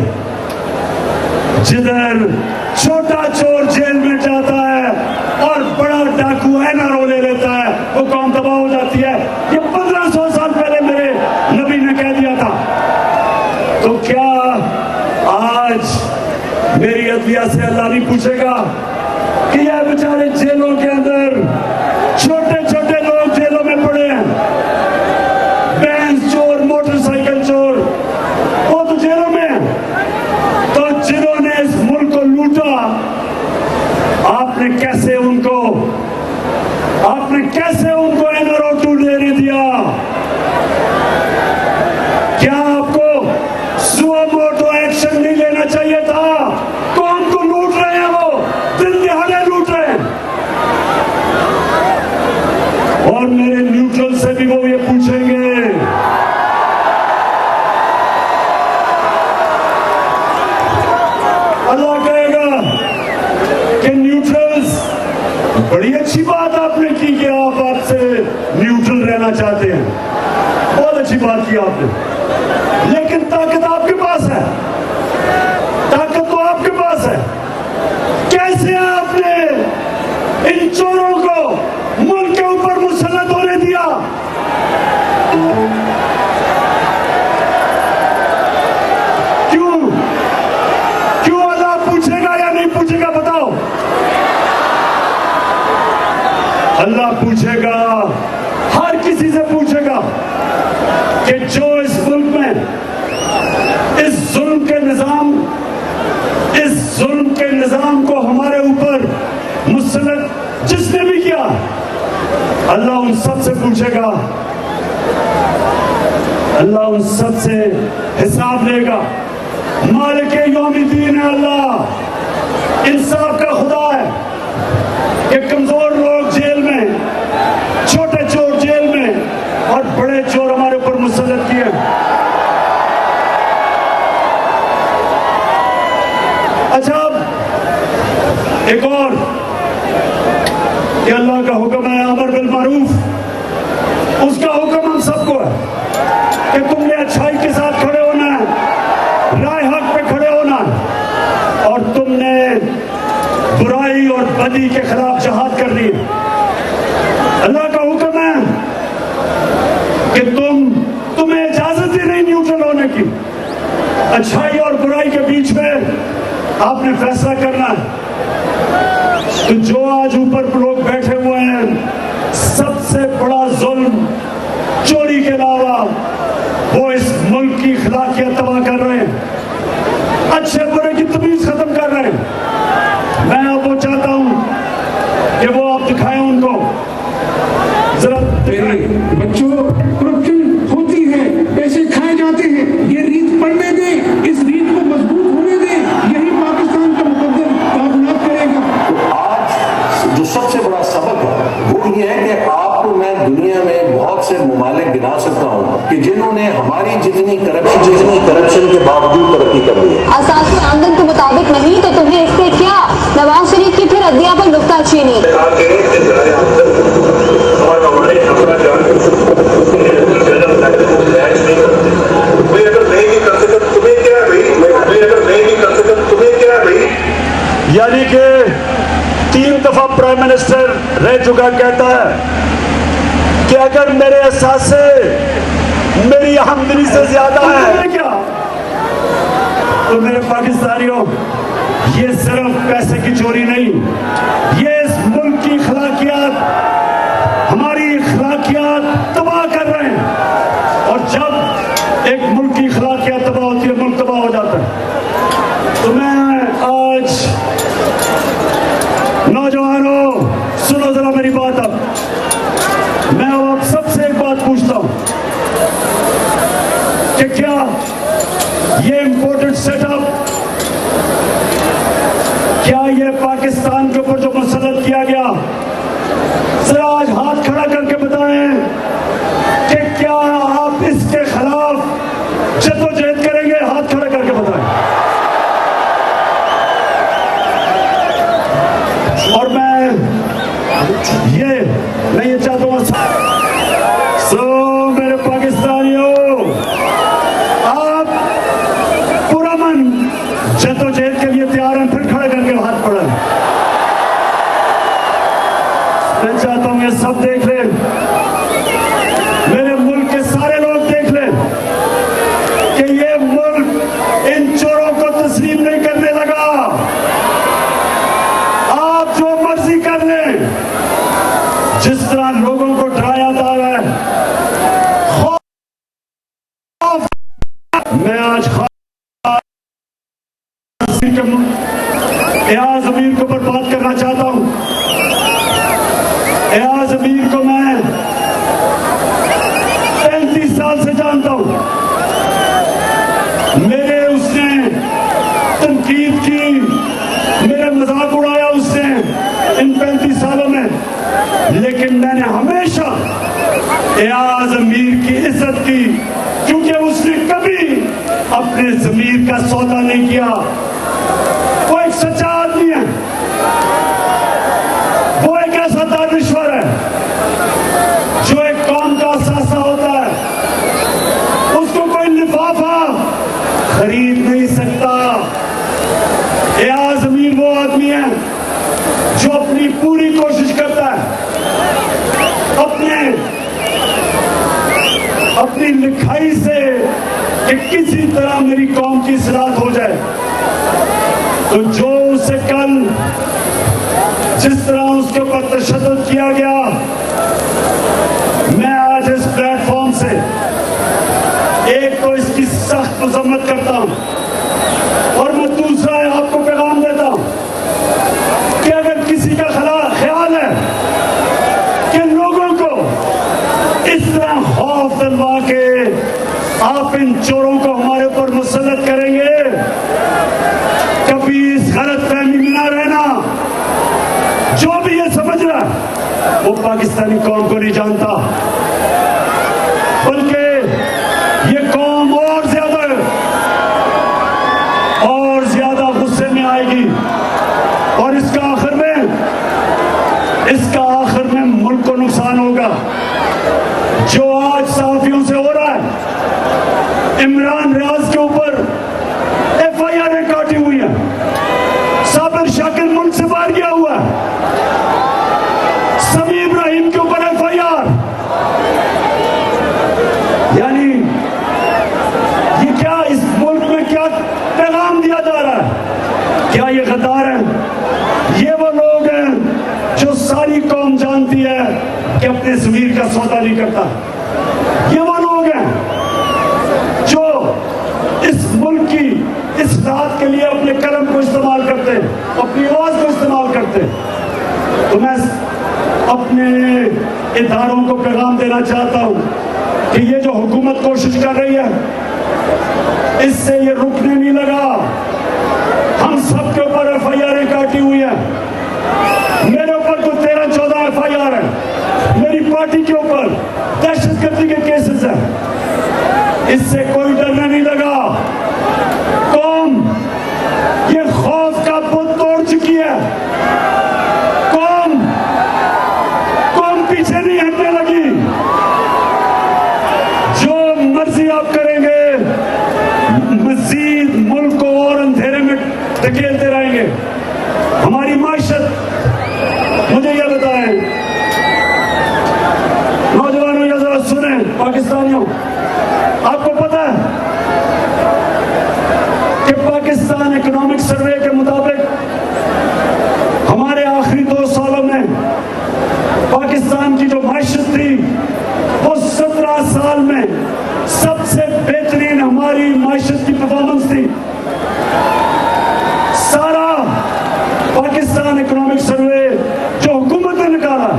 जिधर छोटा चोर जेल में जाता है और बड़ा डाकू एनआरओ ले लेता है, वो कौम तबाह हो जाती है। ये 1500 साल पहले मेरे नबी ने कह दिया था। तो क्या आज मेरी अदलिया से अल्लाह नहीं पूछेगा कि यह बेचारे जेलों के अंदर छोटे छोटे लोग जेलों में पड़े हैं, बैंस चोर, मोटरसाइकिल चोर, वो तो जेलों में हैं। तो जिन्होंने इस मुल्क को लूटा, आपने कैसे उनको एनआरओ 2 लेने दिया। क्या आपको सुमोटो एक्शन नहीं लेना चाहिए था। कौन को लूट रहे हैं, वो दिन दिहाड़े लूट रहे हैं। और मेरे न्यूट्रल से भी वो ये पूछेंगे, अल्लाह कहेगा कि न्यूट्रल्स, बड़ी अच्छी बात आपने की कि आप आपसे न्यूट्रल रहना चाहते हैं, बहुत अच्छी बात की आपने, लेकिन ताकत आपके पास है, ताकत तो आपके पास है। कैसे आपने इन चोरों को मुल्क के ऊपर मुसल्लत होने दिया। क्यों अल्लाह पूछेगा या नहीं पूछेगा, बताओ। अल्लाह पूछेगा, हर किसी से पूछेगा कि जो इस मुल्क में इस जुल्म के निजाम को हमारे ऊपर मुसल्लत जिसने भी किया, अल्लाह उन सब से पूछेगा, अल्लाह उन सब से हिसाब लेगा। मालिक यौमिद्दीन है अल्लाह, इंसाफ का खुदा है कि कमजोर लोग जेल में, छोटे चोर जेल में और बड़े चोर हमारे ऊपर मुसल्लत किए। अच्छा, एक और कि अल्लाह का हुक्म है अमर बिल मारूफ, उसका हुक्म हम सबको है कि तुमने अच्छाई के साथ खड़े होना है, राय हक पे खड़े होना है और तुमने बुराई और बदी के खिलाफ जहाद करनी है। अल्लाह का हुक्म है कि तुम्हें इजाजत ही नहीं न्यूट्रल होने की। अच्छाई और बुराई के बीच में आपने फैसला करना है। तो जो आज ऊपर लोग बैठे हुए हैं, सबसे बड़ा जुल्म चोरी के अलावा वो इस मुल्क की अखलाकियत तबाह कर रहे हैं, अच्छे बुरे की तमीज खत्म कर रहे हैं। मैं आपको चाहता हूं कि वो आप दिखाएं उनको जरा। बच्चों, करप्शन होती है, पैसे खाए जाते हैं, ये रीत पढ़ने दें, इस रीत को मजबूत होने दें, यही पाकिस्तान का मुकद्दर कामयाब करेगा। आज जो सबसे बड़ा सबक है वो ये है कि आपको मैं दुनिया में बहुत से ममालिक गिना सकता हूँ कि जिन्होंने हमारी जितनी करप्शन के बावजूद तरक्की कर ली है। असासी आमदन के मुताबिक नहीं तो तुम्हें इससे क्या? नवाज शरीफ की फिर अदलिया पर नुक्ताचीनी। यानी कि 3 दफा प्राइम मिनिस्टर रह चुका कहता है कि अगर मेरे एहसास से मेरी आमदनी से ज्यादा है क्या, तो मेरे पाकिस्तानियों ये सिर्फ पैसे की चोरी नहीं, ये इस मुल्क की अखलाकियात, हमारी अखलाकियात तबाह कर रहे हैं। और जब एक मुल्क की अखलाकियात तबाह होती है, मुल्क तबाह हो जाता है। तो मैं आज नौजवानों सुनो जरा मेरी बात। अब मैं आप सबसे एक बात पूछता हूं कि क्या ये इंपोर्टेड सेटअप, क्या ये पाकिस्तान के ऊपर जो मुसल्लत किया गया, जरा आज हाथ खड़ा करके बताएं कि क्या आप इसके खिलाफ जद्दोजहद करेंगे? हाथ खड़ा करके बताएं। और मैं ये चाहता हूं, मेरे पाकिस्तानियों, आप पूरा मन जद्दोजहद के लिए तैयार हैं? फिर खड़े करके हाथ बढ़ाएं। मैं चाहता हूं ये सब देख लें, मेरे मुल्क के सारे लोग देख लें कि ये मुल्क इन चोरों को तस्लीम नहीं करने लगा। आप जो मर्जी कर लें, जिस तरह लोगों को डराया जा रहा है, मैं आज एयाज अमीर के ऊपर बात करना चाहता हूं। एयाज अमीर को मैं 35 साल से जानता हूं। मेरे उसने तनकीद की, मेरे मजाक उड़ाया उसने इन 35 सालों में, लेकिन मैंने हमेशा एयाज अमीर की इज्जत की, क्योंकि उसने कभी अपने ज़मीर का सौदा नहीं किया। वो एक सच्चा आदमी है, वो एक ऐसा दानिश्वर है जो एक कौम का असासा होता है, उसको कोई लिफाफा खरीद नहीं सकता। एयाज अमीर वो आदमी है जो अपनी पूरी कोशिश करता है अपनी लिखाई से कि किसी तरह मेरी कौम की इस्लाह हो जाए। तो जो उसे कल जिस तरह उसके ऊपर तशद्दुद किया गया, मैं आज इस प्लेटफॉर्म से एक तो इसकी सख्त मजम्मत करता हूं और मैं दूसरा आपको पैगाम देता हूं कि अगर किसी का ख्याल है कि लोगों को इस तरह खौफ दिलवा के आप इन चोरों को हमारे ऊपर मुसल्लत करेंगे, कभी इस गलतफहमी में ना रहना। जो भी ये समझ रहा है वो पाकिस्तानी कौम को नहीं जानता, बल्कि ये कौम और ज्यादा गुस्से में आएगी और इसका आखिर में मुल्क को नुकसान होगा। जो आज सहाफियों से हो रहा है, इमरान रियाज के ऊपर FIR काटी हुई है, साबिर शाकिर मुल्क से बाहर गया हुआ है, समी इब्राहिम के ऊपर FIR। यानी ये क्या इस मुल्क में क्या पैगाम दिया जा रहा है? क्या ये गद्दार हैं? ये वो लोग हैं जो सारी कौम जानती है कि अपने ज़मीर का सौदा नहीं करता। ये वो लोग हैं जो इस मुल्क की इस रात के लिए अपने कलम को इस्तेमाल करते हैं, अपनी आवाज को इस्तेमाल करते हैं। तो मैं अपने इदारों को पैगाम देना चाहता हूं कि ये जो हुकूमत कोशिश कर रही है, इससे ये रुकने नहीं लगा। हम सबके ऊपर FIR काटी हुई है। मेरे ऊपर पार्टी के ऊपर दहशतगर्दी के केसेस हैं। इससे कोई डरने नहीं लगा। कौम ये खौफ का बुत तोड़ चुकी है। कौम पीछे नहीं हटने लगी। जो मर्जी आप करेंगे, मजीद मुल्क को और अंधेरे में धकेलते रहेंगे। हमारी माशत, मुझे यह बताएं नौजवानों, या जरा सुने पाकिस्तानियों, आपको पता है कि पाकिस्तान इकोनॉमिक सर्वे के मुताबिक हमारे आखिरी 2 सालों में पाकिस्तान की जो माशत थी वो 17 साल में सबसे बेहतरीन हमारी माशत की परफॉर्मेंस थी। सारा पाकिस्तान इकोनॉमिक सर्वे जो हुकूमत ने निकाला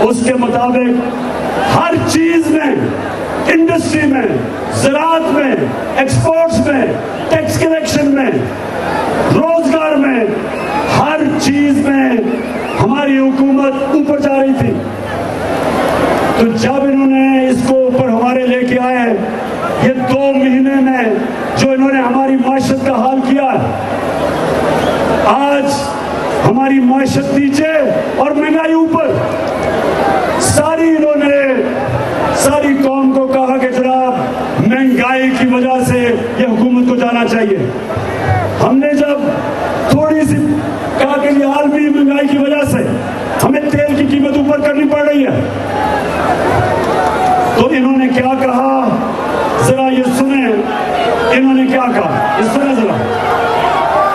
उसके मुताबिक हर चीज में, इंडस्ट्री में, ज़राअत में, एक्सपोर्ट्स में, टैक्स कलेक्शन में, रोजगार में, हर चीज में हमारी हुकूमत ऊपर जा रही थी। तो जब इन्होंने इसको ऊपर हमारे लेके आए, ये 2 महीने में जो इन्होंने हमारी माशत का हाल किया, आज हमारी माशत नीचे और महंगाई ऊपर। सारी कौम को कहा कि जनाब महंगाई की वजह से ये हुकूमत को जाना चाहिए। हमने जब थोड़ी सी कहा कि ये आलमी महंगाई की वजह से हमें तेल की कीमत ऊपर करनी पड़ रही है, तो इन्होंने क्या कहा, जरा ये सुने। इन्होंने क्या कहा, ये सुने जरा।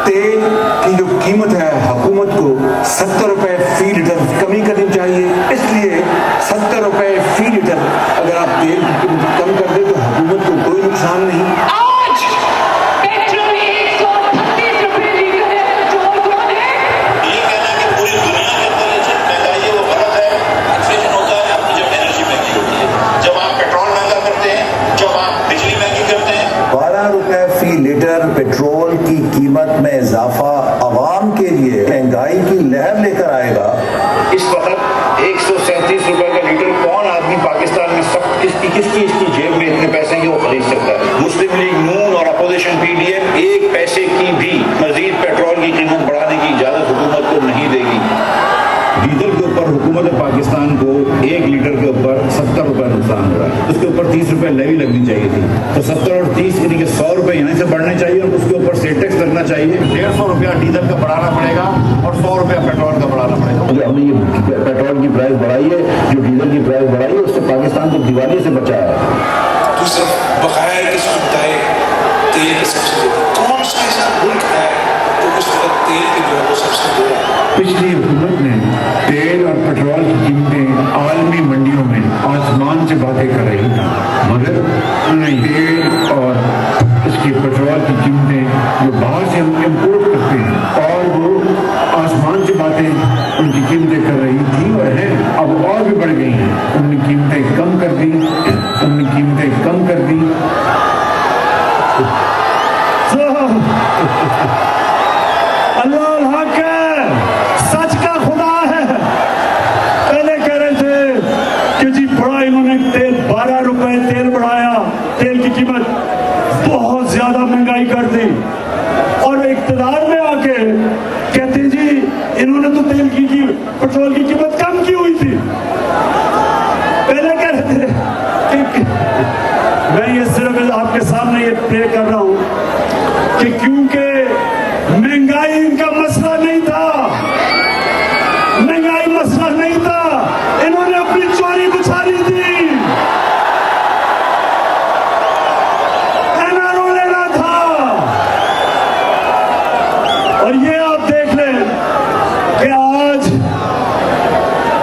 तेल की जो कीमत है हुकूमत को 70 रुपए फी लीटर कमी करनी चाहिए। इसलिए 70 रुपए फी लीटर अगर आप तेल की कीमत कम कर दे तो हुकूमत को कोई नुकसान नहीं। आज पेट्रोल 138 रुपए लीटर है। पेट्रोल कौन है? ये कहना कि पूरी दुनिया के अंदर जो महंगाई है वो गलत है। इन्फ्लेशन होता है आपकी जब एनर्जी महंगी होती है, जब आप पेट्रोल महंगा करते हैं, जब आप बिजली महंगी करते हैं। 12 रुपए फी लीटर पेट्रोल की कीमत में इजाफा आवाम के लिए महंगाई की लहर लेकर आएगा। इस वक्त 137 रुपए का लीटर कौन आदमी पाकिस्तान में सब किसकी जेब में इतने पैसे हैं वो खरीद सकता है? मुस्लिम लीग नून और अपोजिशन पीडीएम 1 पैसे की भी मजीद पेट्रोल की कीमत बढ़ाने की इजाजत हुकूमत को नहीं देगी। डीजल के ऊपर हुकूमत पाकिस्तान को 1 लीटर के ऊपर 70 रुपए नुकसान हो रहा है। उसके ऊपर 30 रुपए लेवी लगनी चाहिए थी, तो 70 और 30 यानी कि 100 रुपए यहाँ से बढ़ने चाहिए और उसके ऊपर सेल टैक्स लगना चाहिए। 150 रुपया डीजल का बढ़ाना पड़ेगा और 100 रुपया पेट्रोल का बढ़ाना पड़ेगा। हमने ये पेट्रोल की प्राइस बढ़ाई है, जो डीजल की प्राइस बढ़ाई है, उससे पाकिस्तान को दिवाली से बचाया है। तो सिर्फ बकाया की सुविधा है तेल की सब्सिडी। कौन सा ऐसा मुल्क है तो उस वक्त तेल की जो है वो सब्सिडी दे रहा है? पिछली हुकूमत ने तेल और पेट्रोल की कीमतें आलमी मंडियों में आसमान से बातें कर रही थी, मगर नहीं, तेल और इसकी पेट्रोल की कीमतें जो बाहर से हम इम्पोर्ट करते हैं और वो आसमान से बातें उनकी कीमतें कर रही थी और हैं, अब और भी बढ़ गई हैं। उनकी कीमतें कम कर दी, अल्लाह हक है, सच का खुदा है। पहले कह रहे थे कि जी बड़ा इन्होंने तेल 12 रुपए तेल बढ़ाया, तेल की कीमत बहुत ज्यादा महंगाई कर दी, और इक्तदार में आके कहते जी इन्होंने तो तेल की पेट्रोल की कीमत कम की हुई थी। पहले कह रहे थे कि मैं ये सिर्फ आपके सामने ये प्ले कर रहा हूं कि क्योंकि महंगाई इनका मसला नहीं था, महंगाई मसला नहीं था, इन्होंने अपनी चोरी बुझा ली थी, एनआरओ लेना था। और ये आप देख लें कि आज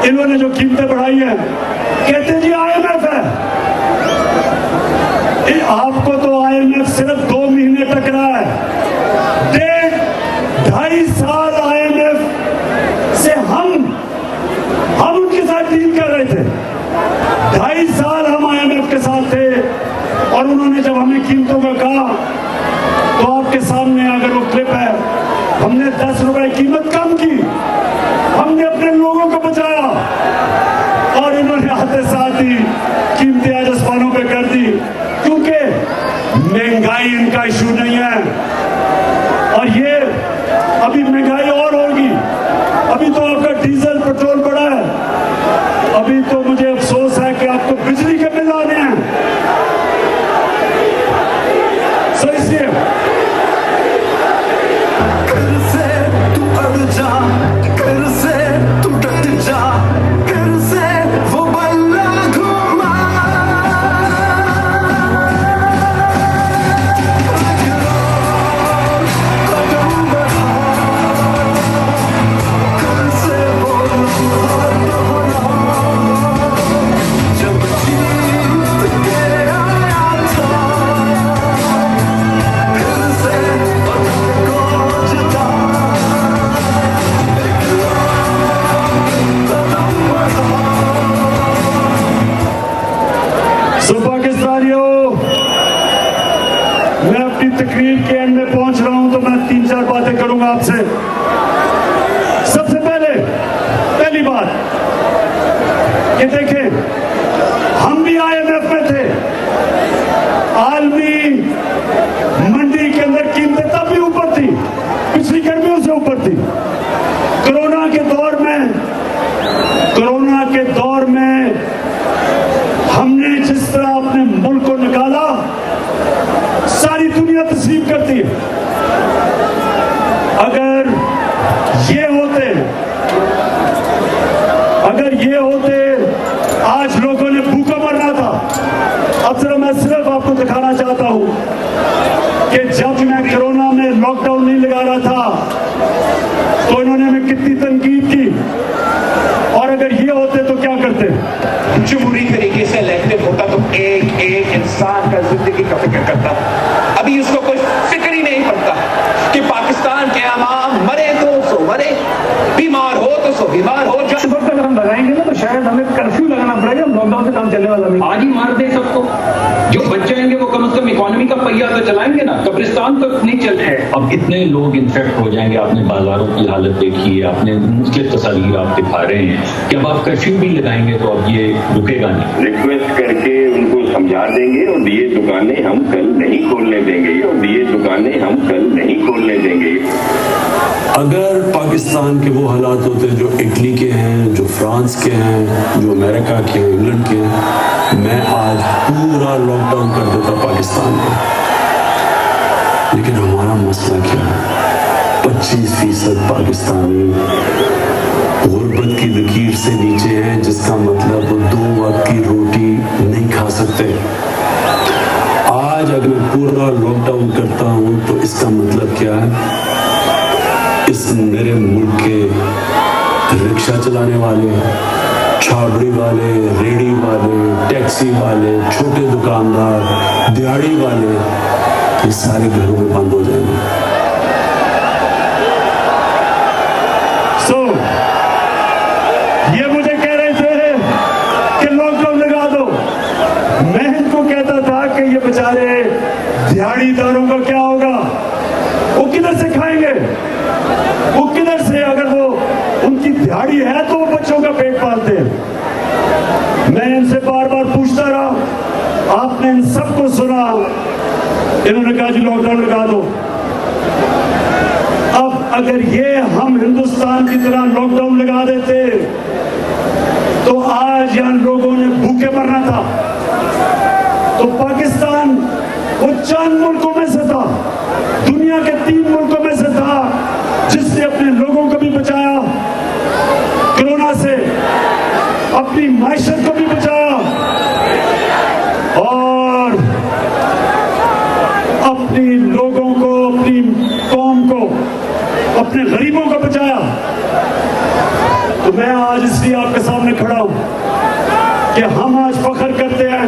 इन्होंने जो कीमतें बढ़ाई हैं, कहते जी आईएमएफ है। आपको तो आईएमएफ सिर्फ 2 महीने तक रहा है, 2.5 साल आईएमएफ से हम उनके साथ डील कर रहे थे। 2.5 साल हम आईएमएफ के साथ थे, और उन्होंने जब हमें कीमतों का कहा तो आपके सामने अगर वो क्लिप है, हमने 10 रुपए कीमत कम की, हमने अपने लोगों को बचाया, और इन्होंने सो पाकिस्तानियों, मैं अपनी तकरीर के एंड में पहुंच रहा हूं, तो मैं 3-4 बातें करूंगा आपसे। सबसे पहली बात ये देखें, हम भी IMF में थे। आलमी मंडी के अंदर कीमतें तब भी ऊपर थी, पिछली गर्मियों से ऊपर थी। कोरोना के दौर में हमने जिस तरह अपने मुल्क को निकाला, सारी दुनिया तस्लीम करती है। अगर ये होते आज लोगों ने भूखा मरना था। अब मैं सिर्फ आपको दिखाना चाहता हूं कि जब मैं कोरोना में लॉकडाउन नहीं लगा रहा था तो इन्होंने हमें कितनी तनकीद की, और अगर ये होते तो क्या करते। जो बुरी तरीके से इलेक्टेड होता तो एक इंसान का जिंदगी का फिक्र करता। अभी उसको कोई फिक्र ही नहीं पड़ता कि पाकिस्तान के आवाम मरे तो सो मरे, बीमार हो तो सो बीमार हो। इस वक्त अगर हम लगाएंगे ना तो शायद हमें कर्फ्यू लगाना पड़ेगा, लॉकडाउन से काम चलने वाला नहीं। आज ही मार दे सबको, जो बच जाएंगे वो कम से कम इकोनॉमी का पहिया तो चलाएंगे ना, कब्रिस्तान तक नहीं चल है। अब इतने लोग इन्फेक्ट हो जाएंगे, आपने बाजारों की हालत देखी है, आपने मुख्तलिफ तस्वीर आप दिखा रहे हैं कि अब आप कर्फ्यू भी लगाएंगे तो अब ये रुकेगा नहीं। रिक्वेस्ट करके उनको समझा देंगे और ये दुकानें हम कल नहीं खोलने देंगे, और ये दुकानें हम कल नहीं खोलने देंगे। अगर पाकिस्तान के वो हालात होते जो इटली के हैं, जो फ्रांस के हैं, जो अमेरिका के, इंग्लैंड के हैं, मैं आज पूरा लॉकडाउन कर देता पाकिस्तान में। लेकिन हमारा मसला क्या है? 25% पाकिस्तानी गुर्बत की लकीर से नीचे हैं, जिसका मतलब वो 2 वक्त की रोटी नहीं खा सकते। आज अगर मैं पूरा लॉकडाउन करता हूं तो इसका मतलब क्या है? इस मेरे मुल्क के रिक्शा चलाने वाले, छाबड़ी वाले, रेडी वाले, टैक्सी वाले, छोटे दुकानदार, दिहाड़ी वाले, ये सारे घरों में बंद हो जाएंगे। ये मुझे कह रहे थे कि लॉकडाउन लगा दो। मैं इनको कहता था कि ये बेचारे दिहाड़ीदारों का क्या होगा, वो किधर से खाएंगे, वो किधर से, अगर वो उनकी दिहाड़ी है तो वो बच्चों का पेट पालते हैं। मैं इनसे बार बार पूछता रहा, आपने इन सबको सुना, इन्होंने कहा जी लॉकडाउन लगा दो। अब अगर ये हम हिंदुस्तान की तरह लॉकडाउन लगा देते तो आज यहां लोगों ने भूखे मरना था। तो पाकिस्तान वो चंद मुल्कों में से था, दुनिया के 3 मुल्कों में से था जिसने अपने लोगों को भी बचाया कोरोना से, अपनी माइशत को भी बचाया और अपने लोगों को, अपनी कौम को, अपने गरीबों को बचाया। तो मैं आज इसलिए आपके सामने खड़ा हूं कि हम आज फख्र करते हैं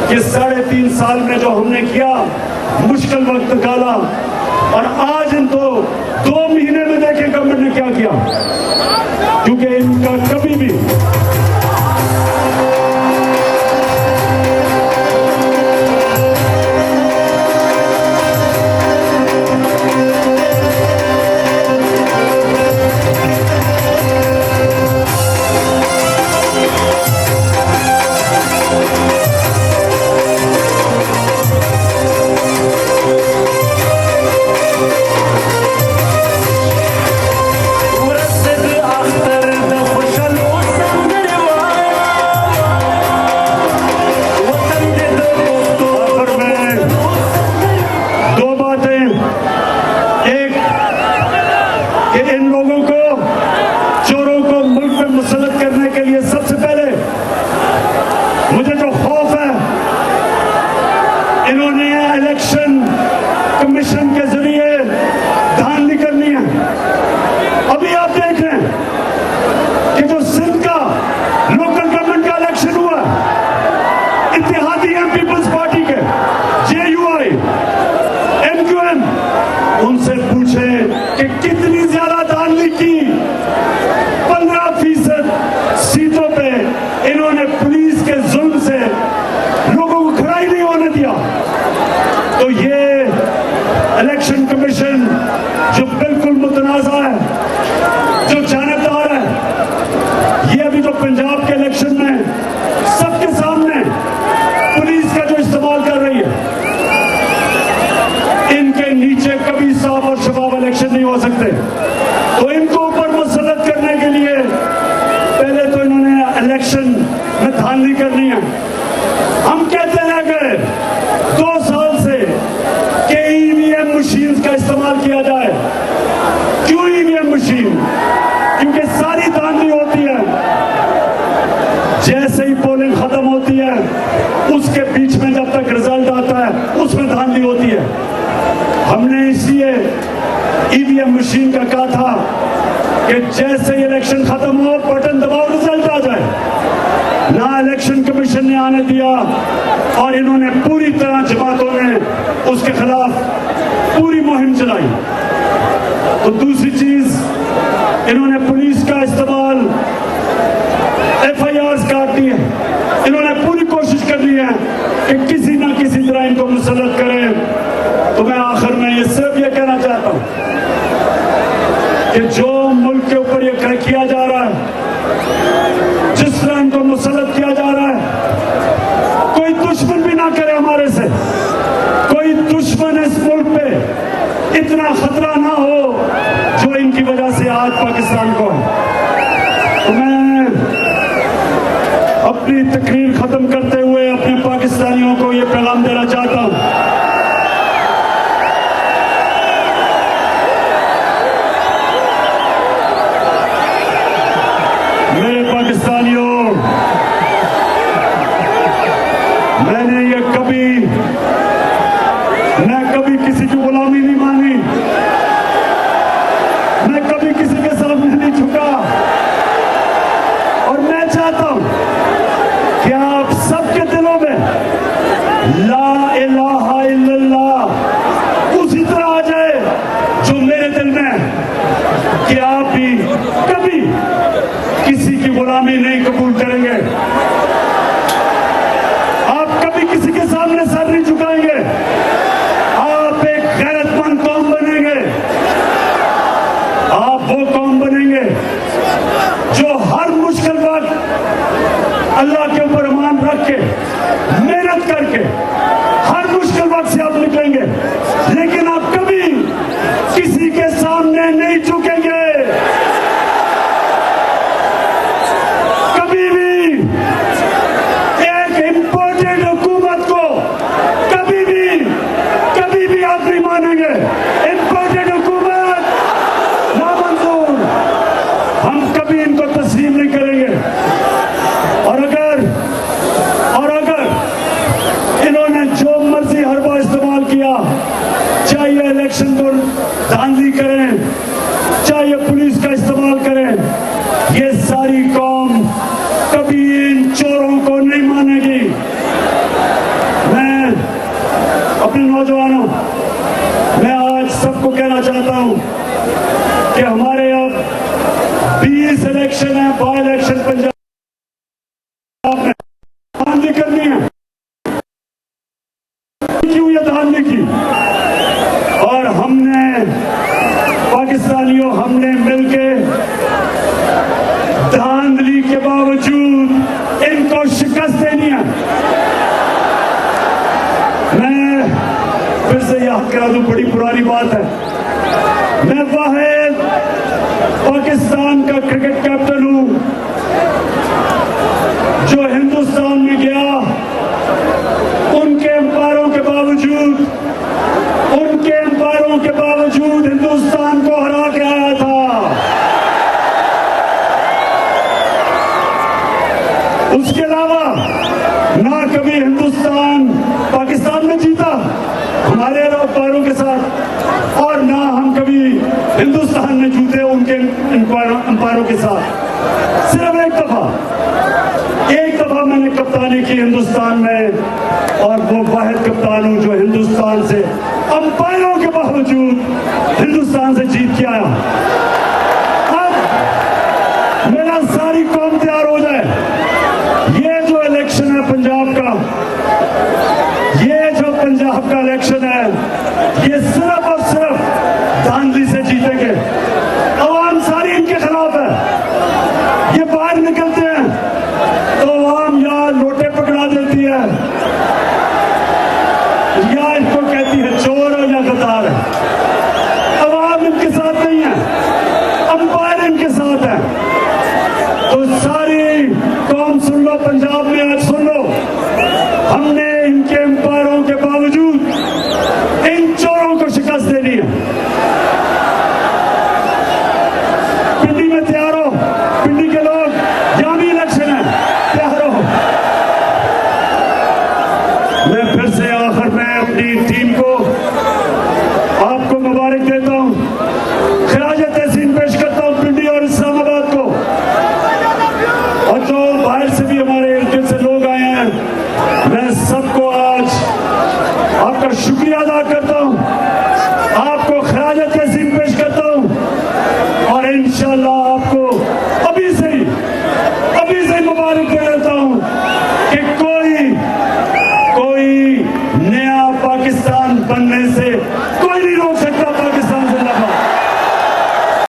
कि 3.5 साल में जो हमने किया, मुश्किल वक्त निकाला, और आज इनको 2 महीने में देखें गवर्नमेंट ने क्या किया, क्योंकि इनका कभी भी जैसे ही पोलिंग खत्म होती है उसके बीच में जब तक रिजल्ट आता है उसमें धांधली होती है। हमने इसलिए ईवीएम मशीन का कहा था कि जैसे ही इलेक्शन खत्म हो बटन दबाओ रिजल्ट आ जाए। ना इलेक्शन कमीशन ने आने दिया और इन्होंने पूरी तरह जमातों ने उसके खिलाफ पूरी मुहिम चलाई। तो दूसरी चीज, इन्होंने पुलिस का इस्तेमाल, FIRs काटनी है। इन्होंने पूरी कोशिश कर ली है कि किसी ना किसी तरह इनको मुसल्लत करें। तो मैं आखिर में ये सिर्फ ये कहना चाहता हूं कि जो मुल्क के ऊपर ये किया जा रहा है, जिस तरह इनको मुसल्लत किया जा रहा है, कोई दुश्मन भी ना करे हमारे से, कोई दुश्मन इस मुल्क पे इतना खतरा ना हो जो इनकी वजह से आज पाकिस्तान को है। तो मैं अपनी तकरीर खत्म करते हुए अपने पाकिस्तानियों को ये पैगाम देना चाहता हूं। मेरे पाकिस्तानियों, मैं कभी किसी की गुलामी नहीं मानी, मैं कभी किसी के सामने नहीं झुका। और मैं चाहता हूं कि आप सबके दिलों में ला इलाहा इल्लल्लाह उसी तरह आ जाए जो मेरे दिल में है, कि आप भी कभी किसी की गुलामी नहीं कबूल करेंगे, आप कभी किसी के सामने सर नहीं झुकाएंगे, आप एक गैरतमंद कौम बनेंगे। आप वो कौम बनेंगे जो हर मुश्किल वक्त अल्लाह के ऊपर ईमान रख के मेहनत करके हर मुश्किल वक्त से आप निकलेंगे, लेकिन आप कभी किसी के सामने नहीं झुकेंगे। कभी भी एक इंपोर्टेड हुकूमत को कभी भी आप नहीं मानेंगे। इंपोर्टेड हुकूमत नामंजूर, हम कभी इनको तस्लीम नहीं करेंगे। और अगर इन्होंने जो मर्जी हरबा इस्तेमाल किया, चाहे इलेक्शन को धांधली करें, चाहे पुलिस का इस्तेमाल करें, ये सारी कौम कभी इन चोरों को नहीं मानेगी। मैं अपने नौजवानों, मैं आज सबको कहना चाहता हूं कि हमारे अब 20 इलेक्शन है, बाई इलेक्शन पंजाब में धांधली करनी है। क्यों ये धांधली की? और हमने पाकिस्तानियों, हमने मिलके धांधली के बावजूद इनको शिकस्त देनी है। मैं फिर से याद करा दूं, बड़ी पुरानी बात है, मैं वाहिद पाकिस्तान का क्रिकेट कैप्टन हूं जो हिंदुस्तान में गया, उनके अंपायरों के बावजूद हिंदुस्तान को हरा के आया था। उसके अलावा ना कभी हिंदुस्तान पाकिस्तान में जीता हमारे अंपायरों के साथ, और ना हम कभी हिंदुस्तान में जीते उनके अंपायरों के साथ। सिर्फ एक दफा मैंने कप्तानी की हिंदुस्तान में, और वो वाहिद कप्तान हूं जो हिंदुस्तान से अंपायरों के बावजूद हिंदुस्तान से जीत के आया। अब मेरा सारी कौम तैयार हो जाए, ये जो इलेक्शन है पंजाब का, ये जो पंजाब का इलेक्शन है, ये सिर्फ और सिर्फ धांधली से जीतेंगे। अवाम सारी इनके खिलाफ है, ये बाहर निकलते